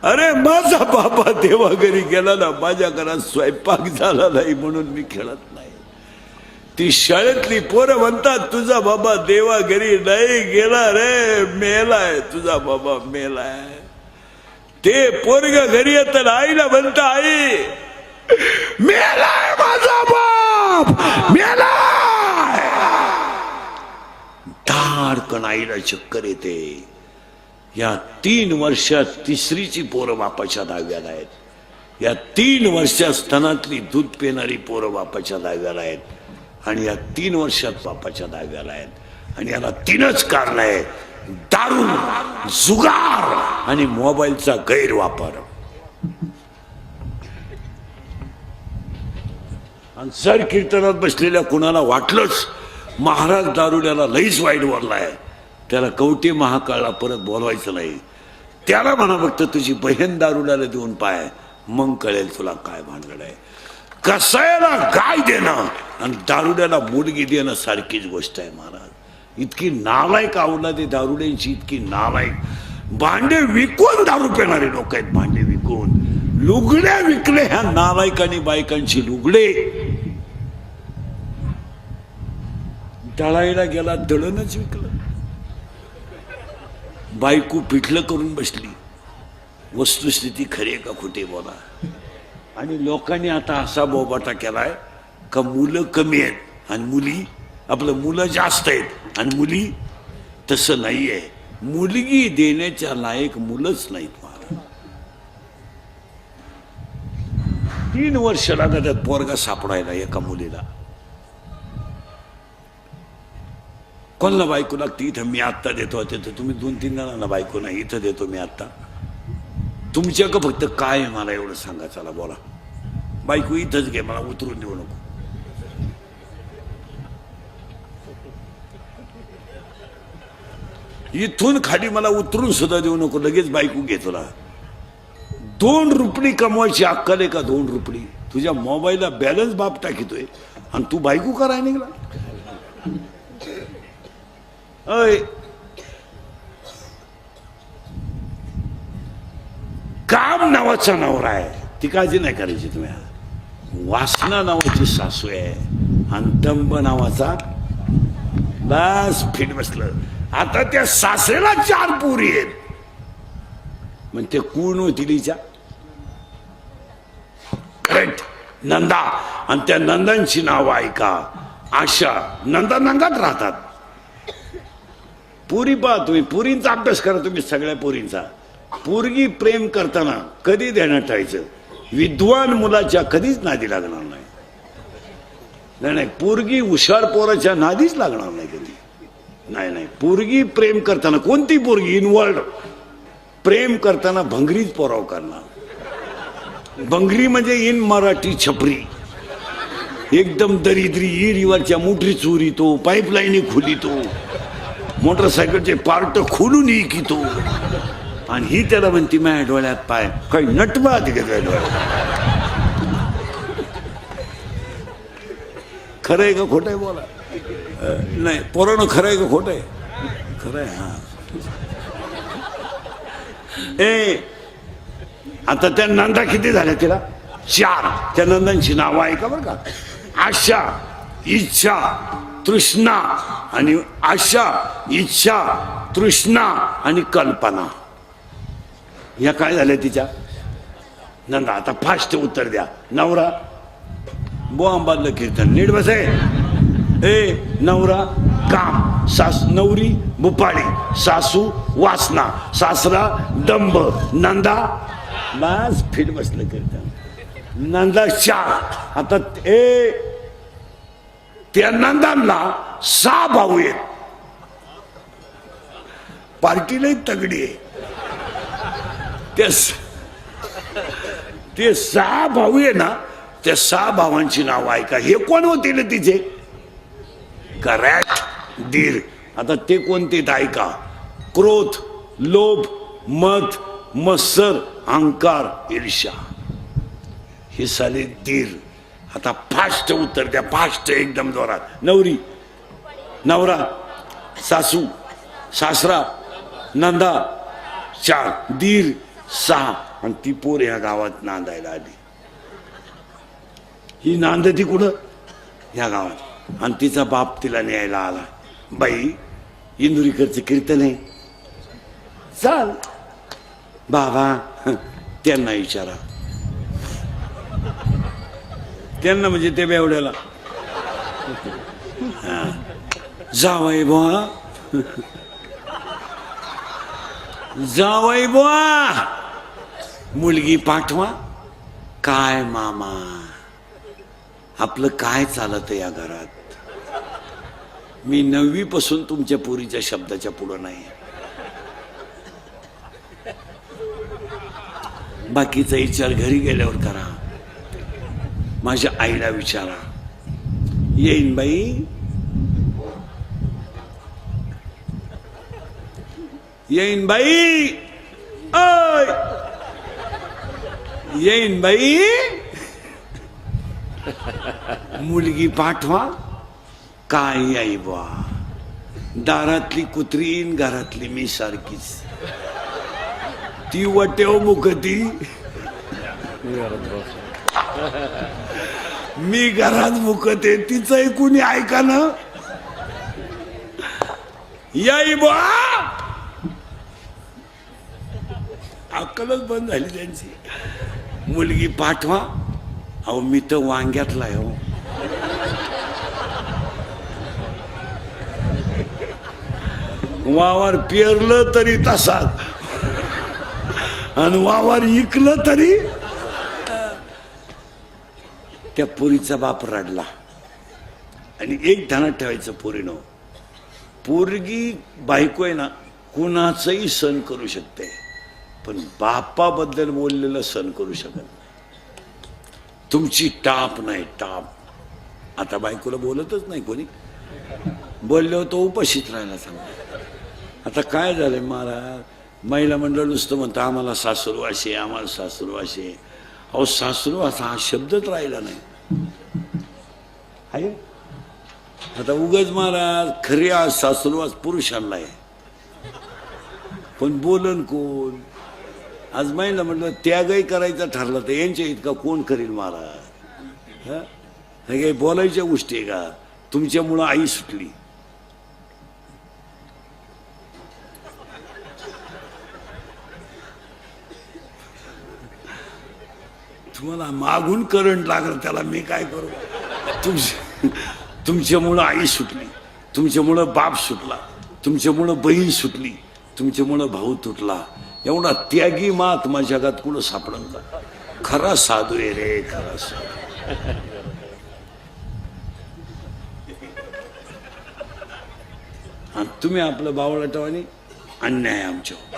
अरे माझा बाबा देवा घरी गेला ना, माझ्या घरात स्वयंपाक झाला नाही म्हणून मी खेळत नाही. ती शाळेतली पोरं म्हणतात तुझा बाबा देवा घरी नाही गेला रे, मेलाय, तुझा बाबा मेलाय. ते पोरग घरी येत आईला म्हणत आई मेलाय माझा बाप मेलाय. धाडकन आईला चक्कर येते. या 3 वर्षात तिसरीची पोरं बापाच्या दहाव्याला आहेत. या 3 वर्षात स्तनातली दूध पिणारी पोरं बापाच्या दहाव्याला आहेत. आणि या 3 वर्षात बापाच्या दहाव्याला आहेत. आणि याला 3च कारण आहे, दारू, जुगार आणि मोबाईलचा गैरवापर. आणि जर कीर्तनात बसलेल्या कुणाला वाटलंच महाराज दारुड्याला लईच वाईट बोललाय, त्याला कवटे महाकाळला परत बोलवायचं नाही. त्याला म्हणा फक्त तुझी बहीण दारुड्याला देऊन पाय, मग कळेल तुला काय भानगड आहे. कसायला गाय देणं आणि दारुड्याला मुलगी देणं सारखीच गोष्ट आहे महाराज. इतकी नालायक आवडला ते दारुड्यांची, इतकी नालायक. भांडे विकून दारू पिणारे लोक आहेत, भांडे विकून. लुगड्या विकले ह्या नालायकांनी बायकांची लुगडे. दळायला गेला दळणच विकलं. बायको पिठलं करून बसली. वस्तुस्थिती खरी आहे का खोटी बोला. आणि लोकांनी आता असा बोबाटा केलाय का मुलं कमी आहेत आणि मुली, आपलं मुलं जास्त आहेत आणि मुली. तसं नाहीये. मुलगी देण्याच्या लायक मुलंच नाहीत महाराज. 3 वर्ष लागतात पोरगा सापडायला एका मुलीला. कोणाला बायको लागते? इथं मी आत्ता देतो, तिथं तुम्ही 2-3 जणांना बायको नाही, इथं देतो मी आत्ता. तुमच्या का फक्त काय आहे मला एवढं सांगा, चला बोला. बायको इथंच घे, मला उतरून देऊ नको. इथून खाली मला उतरून सुद्धा देऊ नको, लगेच बायको घे तुला. 2 रुपये कमवायची अक्कल आहे का? 2 रुपये तुझ्या मोबाईलला बॅलन्स बाप टाकितोय आणि तू बायको करायला निघला. अय काम नावाचा नवरा आहे, ती काळजी नाही करायची तुम्ही. वासना नावाची सासू आहे आणि दंब नावाचा बस फिट बसलं. आता त्या सासरेला 4 पोरी आहेत. मग ते कोण होती तिच्या? करेक्ट, नंदा. आणि त्या नंदांची नाव ऐका. आशा, नंदा नंगात राहतात. पुरी पहा तुम्ही, पुरींचा अभ्यास करा तुम्ही, सगळ्या पुरींचा. पोरगी प्रेम करताना कधी ध्यानात ठेवायचं, विद्वान मुलाच्या कधीच नादी लागणार नाही. नाही, पोरगी हुशार पोराच्या नादीच लागणार नाही कधी. नाही, पोरगी प्रेम करताना, कोणती पोरगी इनवर्ल्ड प्रेम करताना भंगरीच पोराव करणार. भंगरी म्हणजे इन मराठी छपरी, एकदम दरिद्री. इरीवरच्या मोटरी चोरीतो, पाईपलाईनी खोलितो, मोटरसायकलचे पार्ट खोलून इकितो. आणि ही त्याला म्हणती माझ्या डोळ्यात पाय, काही नटवा तिथे डोळ्यात. खरं आहे का खोटं आहे बोला? नाही पोरानं, खरं आहे का खोटं आहे? खरं आहे. हा आता त्या नंदा किती झाल्या तिला? 4. त्या नंदांची नावं आहे का बरं का? आशा, इच्छा, तृष्णा आणि आशा, इच्छा, तृष्णा आणि कल्पना. या काय झाल्या तिच्या नंदा? आता फास्ट उत्तर द्या. नवरा बोंबादलं कीर्तन, नीट बसे. नवरा काम, नवरी बुपाडी, सासू वासना, सासरा दंभ, नंदा बस फिट बसलं कीर्तन. नंदा 4. आता त्या नंदांना 6 भाऊ आहेत. पार्टीलाही तगडी आहे. ते 6 भाऊ आहे ना, त्या 6 भावांची नाव ऐका. हे कोण होते ना तिचे? करेक्ट, धीर. आता ते कोणते ऐका. क्रोध, लोभ, मद, मत्सर, अहंकार, ईर्ष्या, हे साले धीर. आता फास्ट उत्तर द्या, फास्ट एकदम जोरात. नवरी, नवरा, सासू, सासरा, नंदा 4, धीर 6, आणि ती पोर ह्या गावात नांदायला आली. ही नांदती कुठं? ह्या गावात. आणि तिचा बाप तिला न्यायला आला. बाई, इंदुरीकरचं कीर्तन आहे, चाल. बाबा, त्यांना विचारा. त्यांना म्हणजे ते बेवड्याला. जावई बुवा, जावई बुवा, मुलगी पाठवा. काय मामा, आपलं काय चालत या घरात? मी 9वी पासून तुमच्या पोरीच्या शब्दाच्या पुढं नाही. बाकीचा विचार घरी गेल्यावर करा. माझ्या आईला विचारा. येईन बाई, येईन बाई, ओय येईन बाई, मुलगी पाठवा. काय आई बा, दारातली कुत्रीन, घरातली मी सारखीच. ती वटेव मुखती, मी घरात मुकते, तिचंही कुणी ऐका ना. याई बा, अक्कलच बंद झाली त्यांची. मुलगी पाठवा. अहो, मी तर वांग्यातला आहे हो. वावर पेरलं तरी तसाच, आणि वावर इकलं तरी. त्या पोरीचा बाप रडला. आणि एक ध्यानात ठेवायचं, पोरीनो, पोरगी बायको आहे ना, कुणाचंही सण करू शकते, पण बापाबद्दल बोललेलं सण करू शकत नाही. तुमची टाप नाही, टाप. आता बायकोला बोलतच नाही कोणी. बोललो तो उपाशीच राहायला सांगा. आता काय झालंय महाराज, महिला मंडळ नुसतं म्हणतं आम्हाला सासरू असे, आम्हाला सासरू असे. अहो, सासरू असा हा शब्दच राहिला नाही. आहे आता उगाच महाराज, खरे आज सासरू आज पुरुषांना आहे, पण बोलन कोण? आज महिला म्हटलं त्यागही करायचा ठरला तर यांच्या इतका कोण करील महाराज? हे काही बोलायच्या गोष्टी आहे का? तुमच्यामुळं आई सुटली. तुम्हाला मागून करंट लागलं, त्याला मी काय करू? तुमच्यामुळं आई सुटली, तुमच्यामुळं बाप सुटला, तुमच्यामुळं बहीण सुटली, तुमच्यामुळं भाऊ तुटला. एवढा त्यागी महात्मा जगात कुठं सापडल का? खरा साधू आहे रे, खरा साधू. आणि तुम्ही आपलं बावळाटावानी अन्याय आमच्यावर.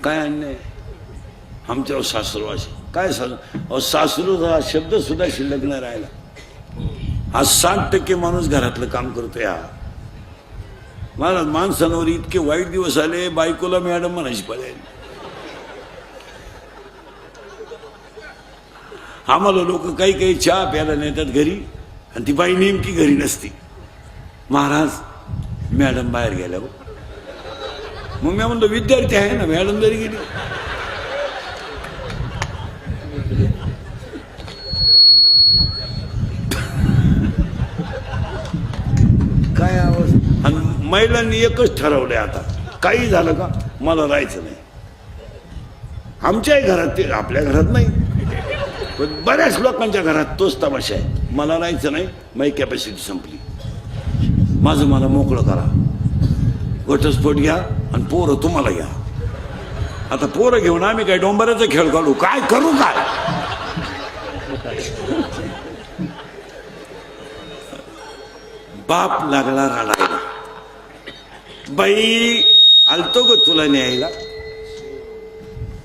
काय अन्याय? आमच्यावर सासरू असे काय? सासरू हा शब्द सुद्धा शिल्लक नाही राहिला. आज 60% माणूस घरातलं काम करतोय. हा मला माणसांवर इतके वाईट दिवस आले, बायकोला मॅडम म्हणायची पाहिजे. आम्हाला लोक काही काही चहा प्यायला नेतात घरी, आणि ती बाई नेमकी घरी नसती. महाराज, मॅडम बाहेर गेल्या. मग मी म्हणतो विद्यार्थी आहे ना, मॅडम जरी गेली. काय आवाज? आणि महिलांनी एकच ठरवलंय आता, काही झालं का मला राहायचं नाही. आमच्याही घरात, ते आपल्या घरात नाही पण बऱ्याच लोकांच्या घरात तोच तमाशा आहे. मला राहायचं नाही, माझी कॅपॅसिटी संपली, माझं मला मोकळं करा. घटस्फोट घ्या आणि पोरं तुम्हाला घ्या. आता पोरं घेऊन आम्ही काय डोंबऱ्याचा खेळ काढू? काय करू? काय बाप लागला रडायला. बाई आलतो ग तुला न्यायला,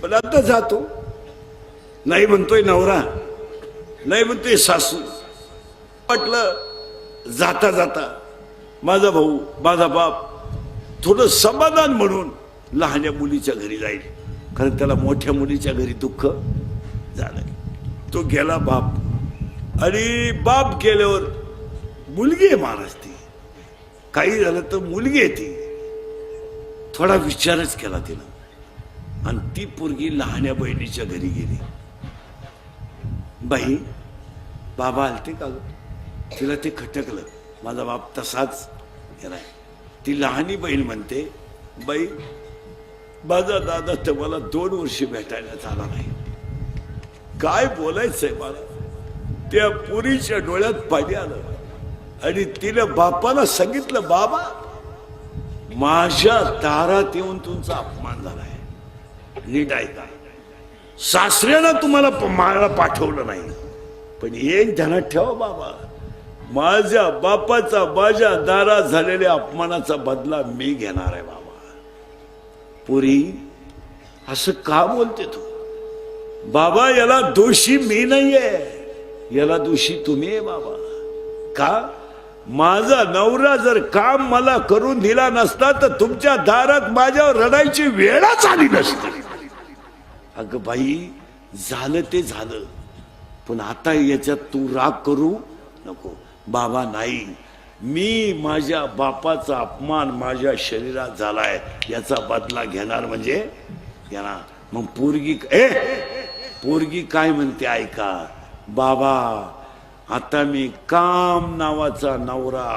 पण आता जातो. नाही म्हणतोय नवरा, नाही म्हणतोय सासू. म्हटलं जाता जाता माझा भाऊ, माझा बाप थोडं समाधान म्हणून लहान्या मुलीच्या घरी जाईल, कारण त्याला मोठ्या मुलीच्या घरी दुःख झालं. तो गेला बाप, आणि बाप गेल्यावर मुलगी आहे महाराज. ती काही झालं तर मुलगी आहे ती. थोडा विचारच केला तिनं, आणि ती पोरगी लहान्या बहिणीच्या घरी गेली. बाई बाबा आलते का ग? तिला ते खटकलं, माझा बाप तसाच गेलाय. ती लहानी बहीण म्हणते, बाई माझा दादा तर मला 2 वर्ष भेटायला झाला नाही. काय बोलायचंय मला. त्या पुरीच्या डोळ्यात पाणी आलं, आणि तिनं बापाला सांगितलं, बाबा माझ्या दारात येऊन तुमचा अपमान झालाय. नीट ऐका, सासऱ्याला तुम्हाला मला पाठवलं नाही, पण एक ध्यानात ठेवा बाबा, माझ्या बापाचा माझ्या दारात झालेल्या अपमानाचा बदला मी घेणार आहे बाबा. पुरी असं का बोलते तू? बाबा याला दोषी मी नाहीये, याला दोषी तुम्ही आहे बाबा. का? माझा नवरा जर काम मला करून दिला नसता तर तुमच्या दारात माझ्यावर रडायची वेळच आली नसती. अगं बाई झालं ते झालं, पण आता याच्यात तू राग करू नको. बाबा नाही, मी माझ्या बापाचा अपमान माझ्या शरीरात झालाय, याचा बदला घेणार म्हणजे घेणार. मग पोरगी काय म्हणते ऐका, बाबा आता मी काम नावाचा नवरा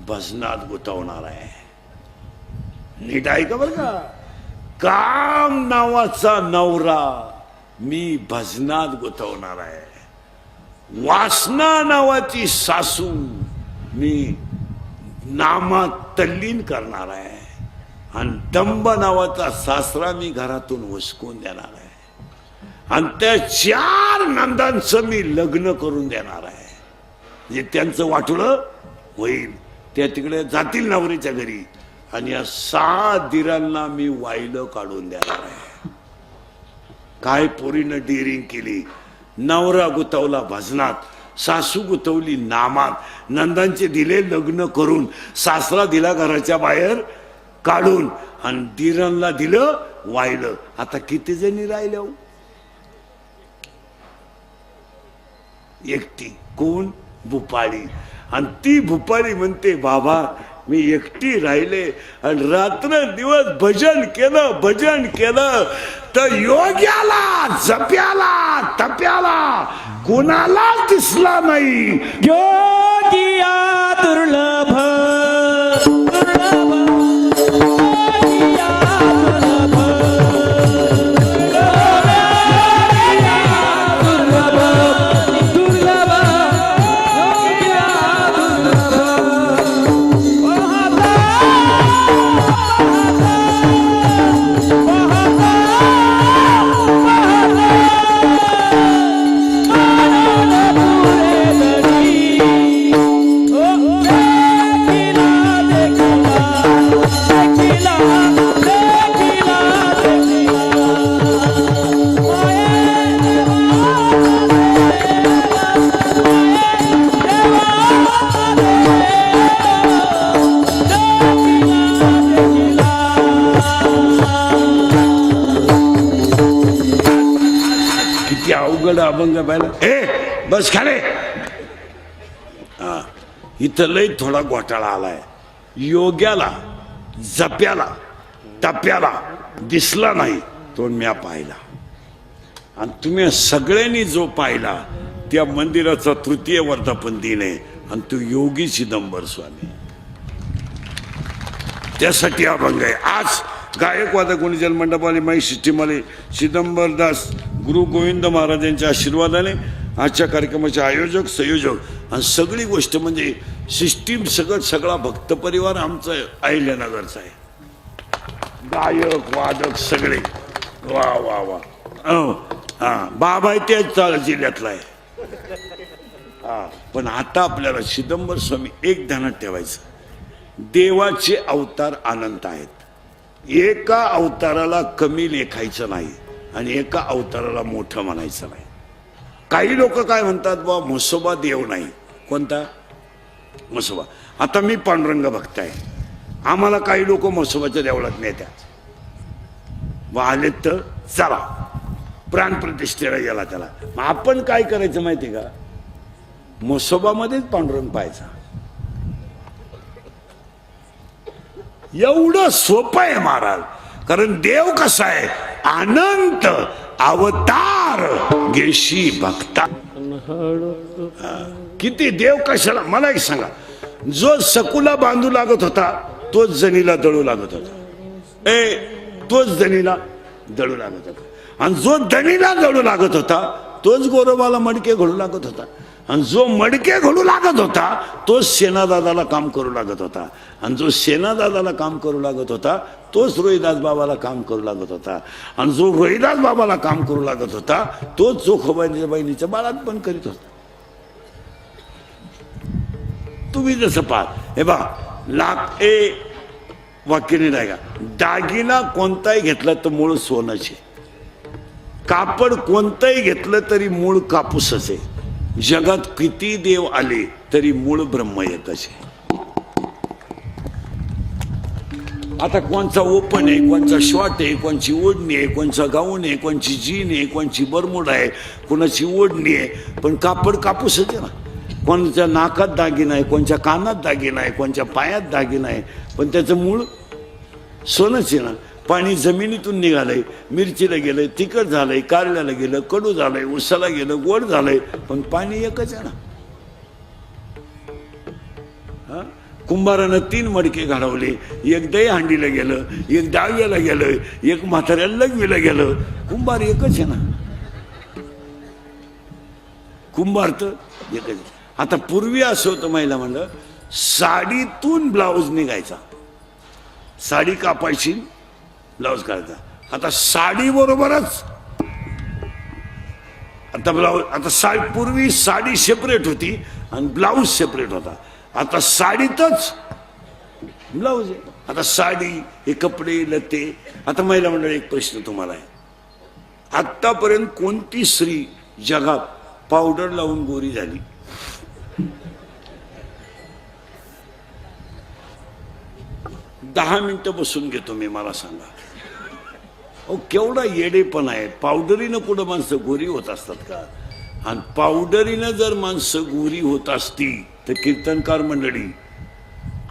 भजनात गुंतवणार आहे. नीट ऐका बरं का, काम नावाचा नवरा मी भजनात गुंतवणार आहे. वासना नावाची सासू मी नामात तल्लीन करणार आहे, आणि दंब नावाचा सासरा मी घरातून हुसकून देणार आहे, आणि त्या 4 नंदांचं मी लग्न करून देणार आहे. म्हणजे त्यांचं वाटोळं होईल, त्या तिकडे जातील नवरीच्या घरी, आणि या 6 दिरांना मी वाहिलं काढून देणार आहे. काय पोरीनं डिरिंग केली. नवरा गुतवला भजनात, सासू गुतवली नामात, नंदांचे दिले लग्न करून, सासरा दिला घराच्या बाहेर काढून, आणि दिरांना दिलं वाहिलं. आता किती जणी राहिल्या हो? एकटी. कोण? भुपाळी. आणि ती भुपाळी म्हणते, बाबा मी एकटी राहिले, आणि रात्र दिवस भजन केलं तर योग्याला जप्याला तप्याला कोणाला दिसला नाही. योगिया दुर्लभ दुर्लभ, योगिया दुर्लभ दुर्लभ दुर्लभ, योगिया किती अवघड अभंग पाहिला. बस खाले. इथं लय थोडा घोटाळा आलाय. योग्याला जप्याला टप्याला दिसला नाही तो म्या पाहिला, आणि तुम्ही सगळ्यांनी जो पाहिला त्या मंदिराचा 3य वर्धापन दिन आहे, आणि तो योगी चिदंबर स्वामी. त्यासाठी अभंग आहे. आज गायकवाद गुणजन मंडपाने माई सिस्टीमवाले चिदंबरदास गुरु गोविंद महाराजांच्या आशीर्वादाने आजच्या कार्यक्रमाचे आयोजक संयोजक आणि सगळी गोष्ट म्हणजे सिस्टीम सगळा भक्त परिवार आमचा अहिल्यानगरचा आहे. गायक वादक सगळे वा वा वा. हा बाबा त्याच जिल्ह्यातला आहे. हा पण आता आपल्याला चिदंबर स्वामी एक ध्यानात ठेवायचं, देवाचे अवतार अनंत आहेत. एका अवताराला कमी लेखायचं नाही आणि एका अवताराला मोठं म्हणायचं नाही. काही लोक काय म्हणतात, बा म्हसोबा देव नाही. कोणता म्हसोबा? आता मी पांडुरंग भक्त आहे, आम्हाला काही लोक म्हसोबाच्या देवळात नेत्यात. व आलेत तर चला प्राणप्रतिष्ठेला गेला त्याला. मग आपण काय करायचं माहिती का, म्हसोबामध्येच पांडुरंग पाहायचा. एवढं सोपं आहे महाराज. कारण देव कसा आहे, अनंत अवतार घेशी भक्ता. किती देव कशाला, मला एक सांगा, जो सकुला बांधू लागत होता तोच जनीला दळू लागत होता. तोच जनीला दळू लागत होता. आणि जो दणीला दळू लागत होता तोच गोरोबाला मडके घडू लागत होता. आणि जो मडके घडू लागत होता तोच सेनादादाला काम करू लागत होता. आणि जो सेनादादाला काम करू लागत होता तोच रोहिदास बाबाला काम करू लागत होता. आणि जो रोहिदास बाबाला काम करू लागत होता तोच चोखोबाईच्या बहिणीच्या बाळात पण करीत होता. तुम्ही जसं पाहा, हे बा लाख वाक्यने नाही का, दागिना कोणताही घेतला तर मूळ सोनच आहे. कापड कोणतंही घेतलं तरी मूळ कापूसच आहे. जगात किती देव आले तरी मूळ ब्रह्म एकच आहे. आता कोणचा ओपन आहे, कोणचा शॉर्ट आहे, कोणची ओढणी आहे, कोणचा गाऊन आहे, कोणची जीन आहे, कोणची बरमुड आहे, कोणाची ओढणी आहे, पण कापड कापूसच आहे ना. कोणच्या नाकात दागिना आहे, कोणच्या कानात दागिना आहे, कोणच्या पायात दागिना आहे, पण त्याचं मूळ सोनच आहे ना. पाणी जमिनीतून निघालंय, मिरचीला गेलंय, तिखट झालंय, कारल्याला गेलं, कडू झालंय, उसाला गेलं, गोड झालंय, पण पाणी एकच आहे ना. कुंभारानं 3 मडके घडवले, एक दही हांडीला गेलं, एक डाव्याला गेलं, एक म्हाताऱ्याला लघवीला गेलं. कुंभार एकच आहे ना. कुंभार तर एकच. आता पूर्वी असं होतं, महिला म्हणलं साडीतून ब्लाऊज निघायचा, साडी कापायची, ब्लाऊज काढायचा. आता साडी बरोबरच आता ब्लाऊज. आता पूर्वी साडी सेपरेट होती आणि ब्लाऊज सेपरेट होता. आता साडीतच ब्लाऊज आहे. आता साडी हे कपडे लते. आता महिला मंडळ, एक प्रश्न तुम्हाला आहे, आतापर्यंत कोणती स्त्री जगात पावडर लावून गोरी झाली? दहा मिनिटं बसून घेतो मी, मला सांगा. अहो केवढा येडेपण आहे. पावडरीनं कुठं माणसं गोरी होत असतात का? आणि पावडरीनं जर माणसं गोरी होत असती तर कीर्तनकार मंडळी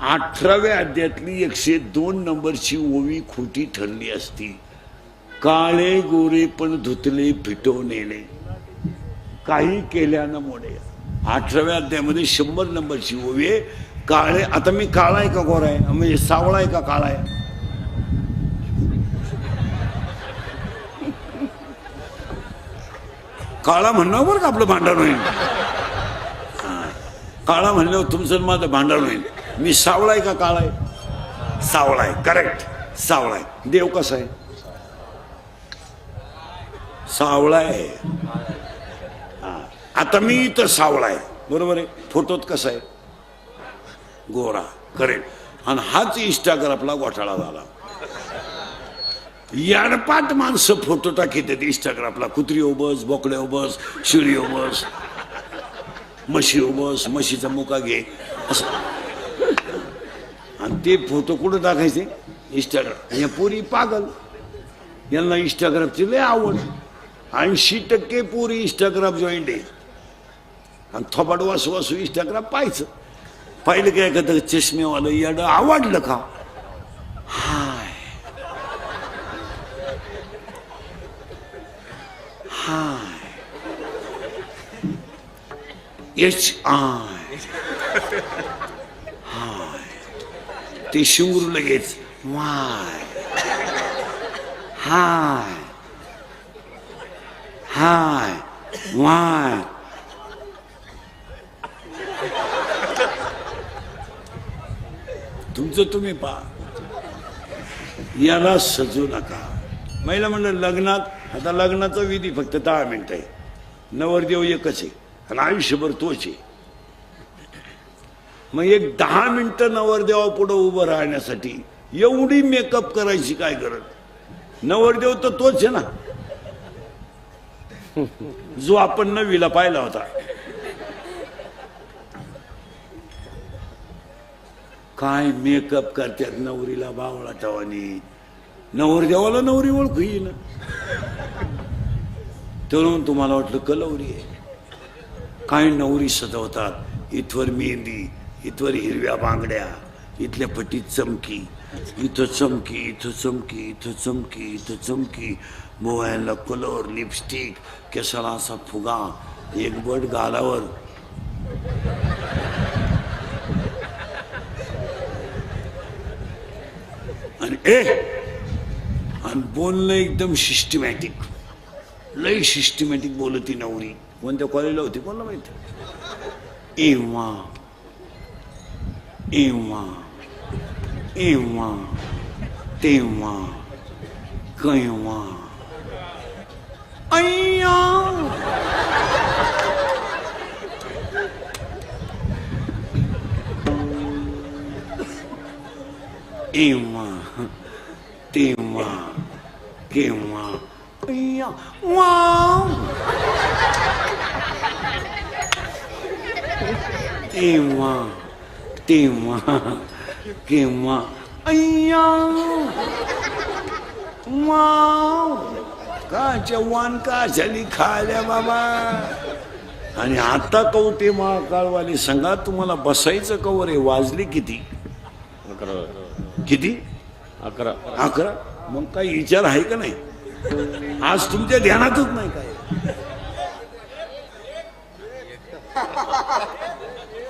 18व्या अध्यायातली 102 नंबरची ओवी खोटी ठरली असती. काळे गोरे पण धुतले फिटवलेले, काही केल्यानं मोडे. 18व्या अध्यायामध्ये 100 नंबरची ओवी आहे. काळे, आता मी काळा आहे का गोरा आहे, म्हणजे सावळा आहे का काळा आहे? काळा म्हणणं बरं का आपलं भांडण होईल. काळा म्हणल्यावर तुमचं माझं भांडण होईल. मी सावळा आहे का काळा आहे? सावळा आहे, करेक्ट, सावळा आहे. देव कसा आहे? सावळा आहे. आता मी तर सावळा आहे, बरोबर आहे. फोटोत कसा आहे? गोरा, करेक्ट. आणि हाच इंस्टाग्रामला घोटाळा झाला. याडपाट माणसं फोटो टाकीत इंस्टाग्रामला. कुत्री बस, बोकडे बस, शिळी बस, म्हशी बस, म्हशीचा मुका घे असं. आणि ते फोटो कुठं टाकायचे? इंस्टाग्राम. या पोरी पागल, यांना इंस्टाग्रामची लय आवड. 80% पोरी इंस्टाग्राम जॉईंट आहे. आणि थोबाड वासू वासू इंस्टाग्राम पाहायचं. पाहिलं काय एखादं चष्मेवालं याड आवडलं का? हाय हाय HI हाय. ते शिंगरू लगेच वाय हाय हाय वाय. तुमचं तुम्ही पहा, याला सजू नका. महिला म्हणलं लग्नात, आता लग्नाचा विधी फक्त 10 मिनिटं आहे. नवरदेव एकच आहे आणि आयुष्यभर तोच आहे. मग एक 10 मिनिटं नवरदेवा पुढं उभं राहण्यासाठी एवढी मेकअप करायची काय गरज? नवरदेव तर तोच आहे ना जो आपण नवीला पाहिला होता. काय मेकअप करतात नवरीला बावळा टवानी. नवरदेवाला नवरी ओळखू येईन तरुण तुम्हाला वाटलं कलवरी आहे. काय नवरी सजवतात. इथवर मेहंदी, इथवर हिरव्या बांगड्या, इथल्या पट्टीत चमकी, इथं चमकी, इथं चमकी, इथं चमकी, इथं चमकी, मोबाईलला कलर, लिपस्टिक, केसाला असा फुगा, एक बट गालावर. आणि बोलणं एकदम सिस्टमॅटिक, लई सिस्टमॅटिक बोलती नवरी. कोणत्या कॉलेजला होती कोणाला माहिती. एव्हा एव्हा एव्हा तेव्हा केव्हा अय्या एव्हा तेव्हा केव्हा अय्या वाव एव्हा तेव्हा केव्हा अय्या वाव. काच्या वान का झाली खाल्या बाबा. आणि आता कवटे महाकाळवाली सांगा तुम्हाला बसायचं कवर आहे. वाजली किती? 11. किती? 11. 11. मग काही विचार आहे का नाही? आज तुमच्या ध्यानातच नाही काय.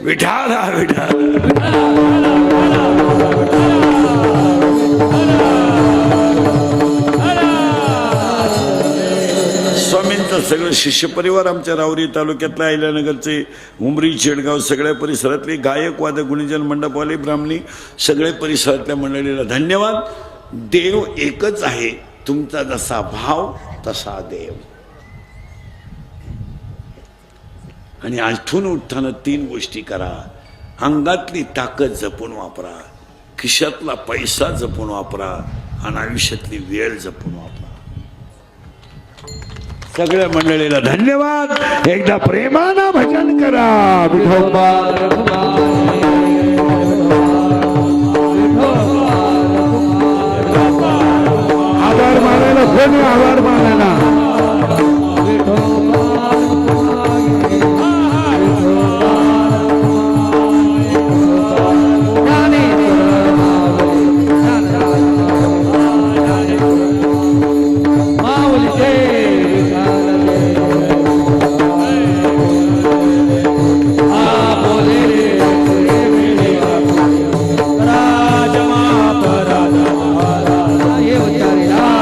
विठाल हा विठाल. स्वामींचा सगळं शिष्य परिवार आमच्या रावरी तालुक्यातल्या अहिल्यानगरचे, उमरी, शेडगाव सगळ्या परिसरातले गायक, वादक, गुणीजन, मंडपवाले, ब्राह्मणी सगळ्या परिसरातल्या मंडळीला धन्यवाद. देव एकच आहे. तुमचा जसा भाव तसा देव. आणि आठवून उठताना 3 गोष्टी करा. अंगातली ताकद जपून वापरा, खिशातला पैसा जपून वापरा, आणि आयुष्यातली वेळ जपून वापरा. सगळ्या मंडळीला धन्यवाद. एकदा प्रेमानं भजन करा. विठोबा आभार मानायला कोणी आभार मानायला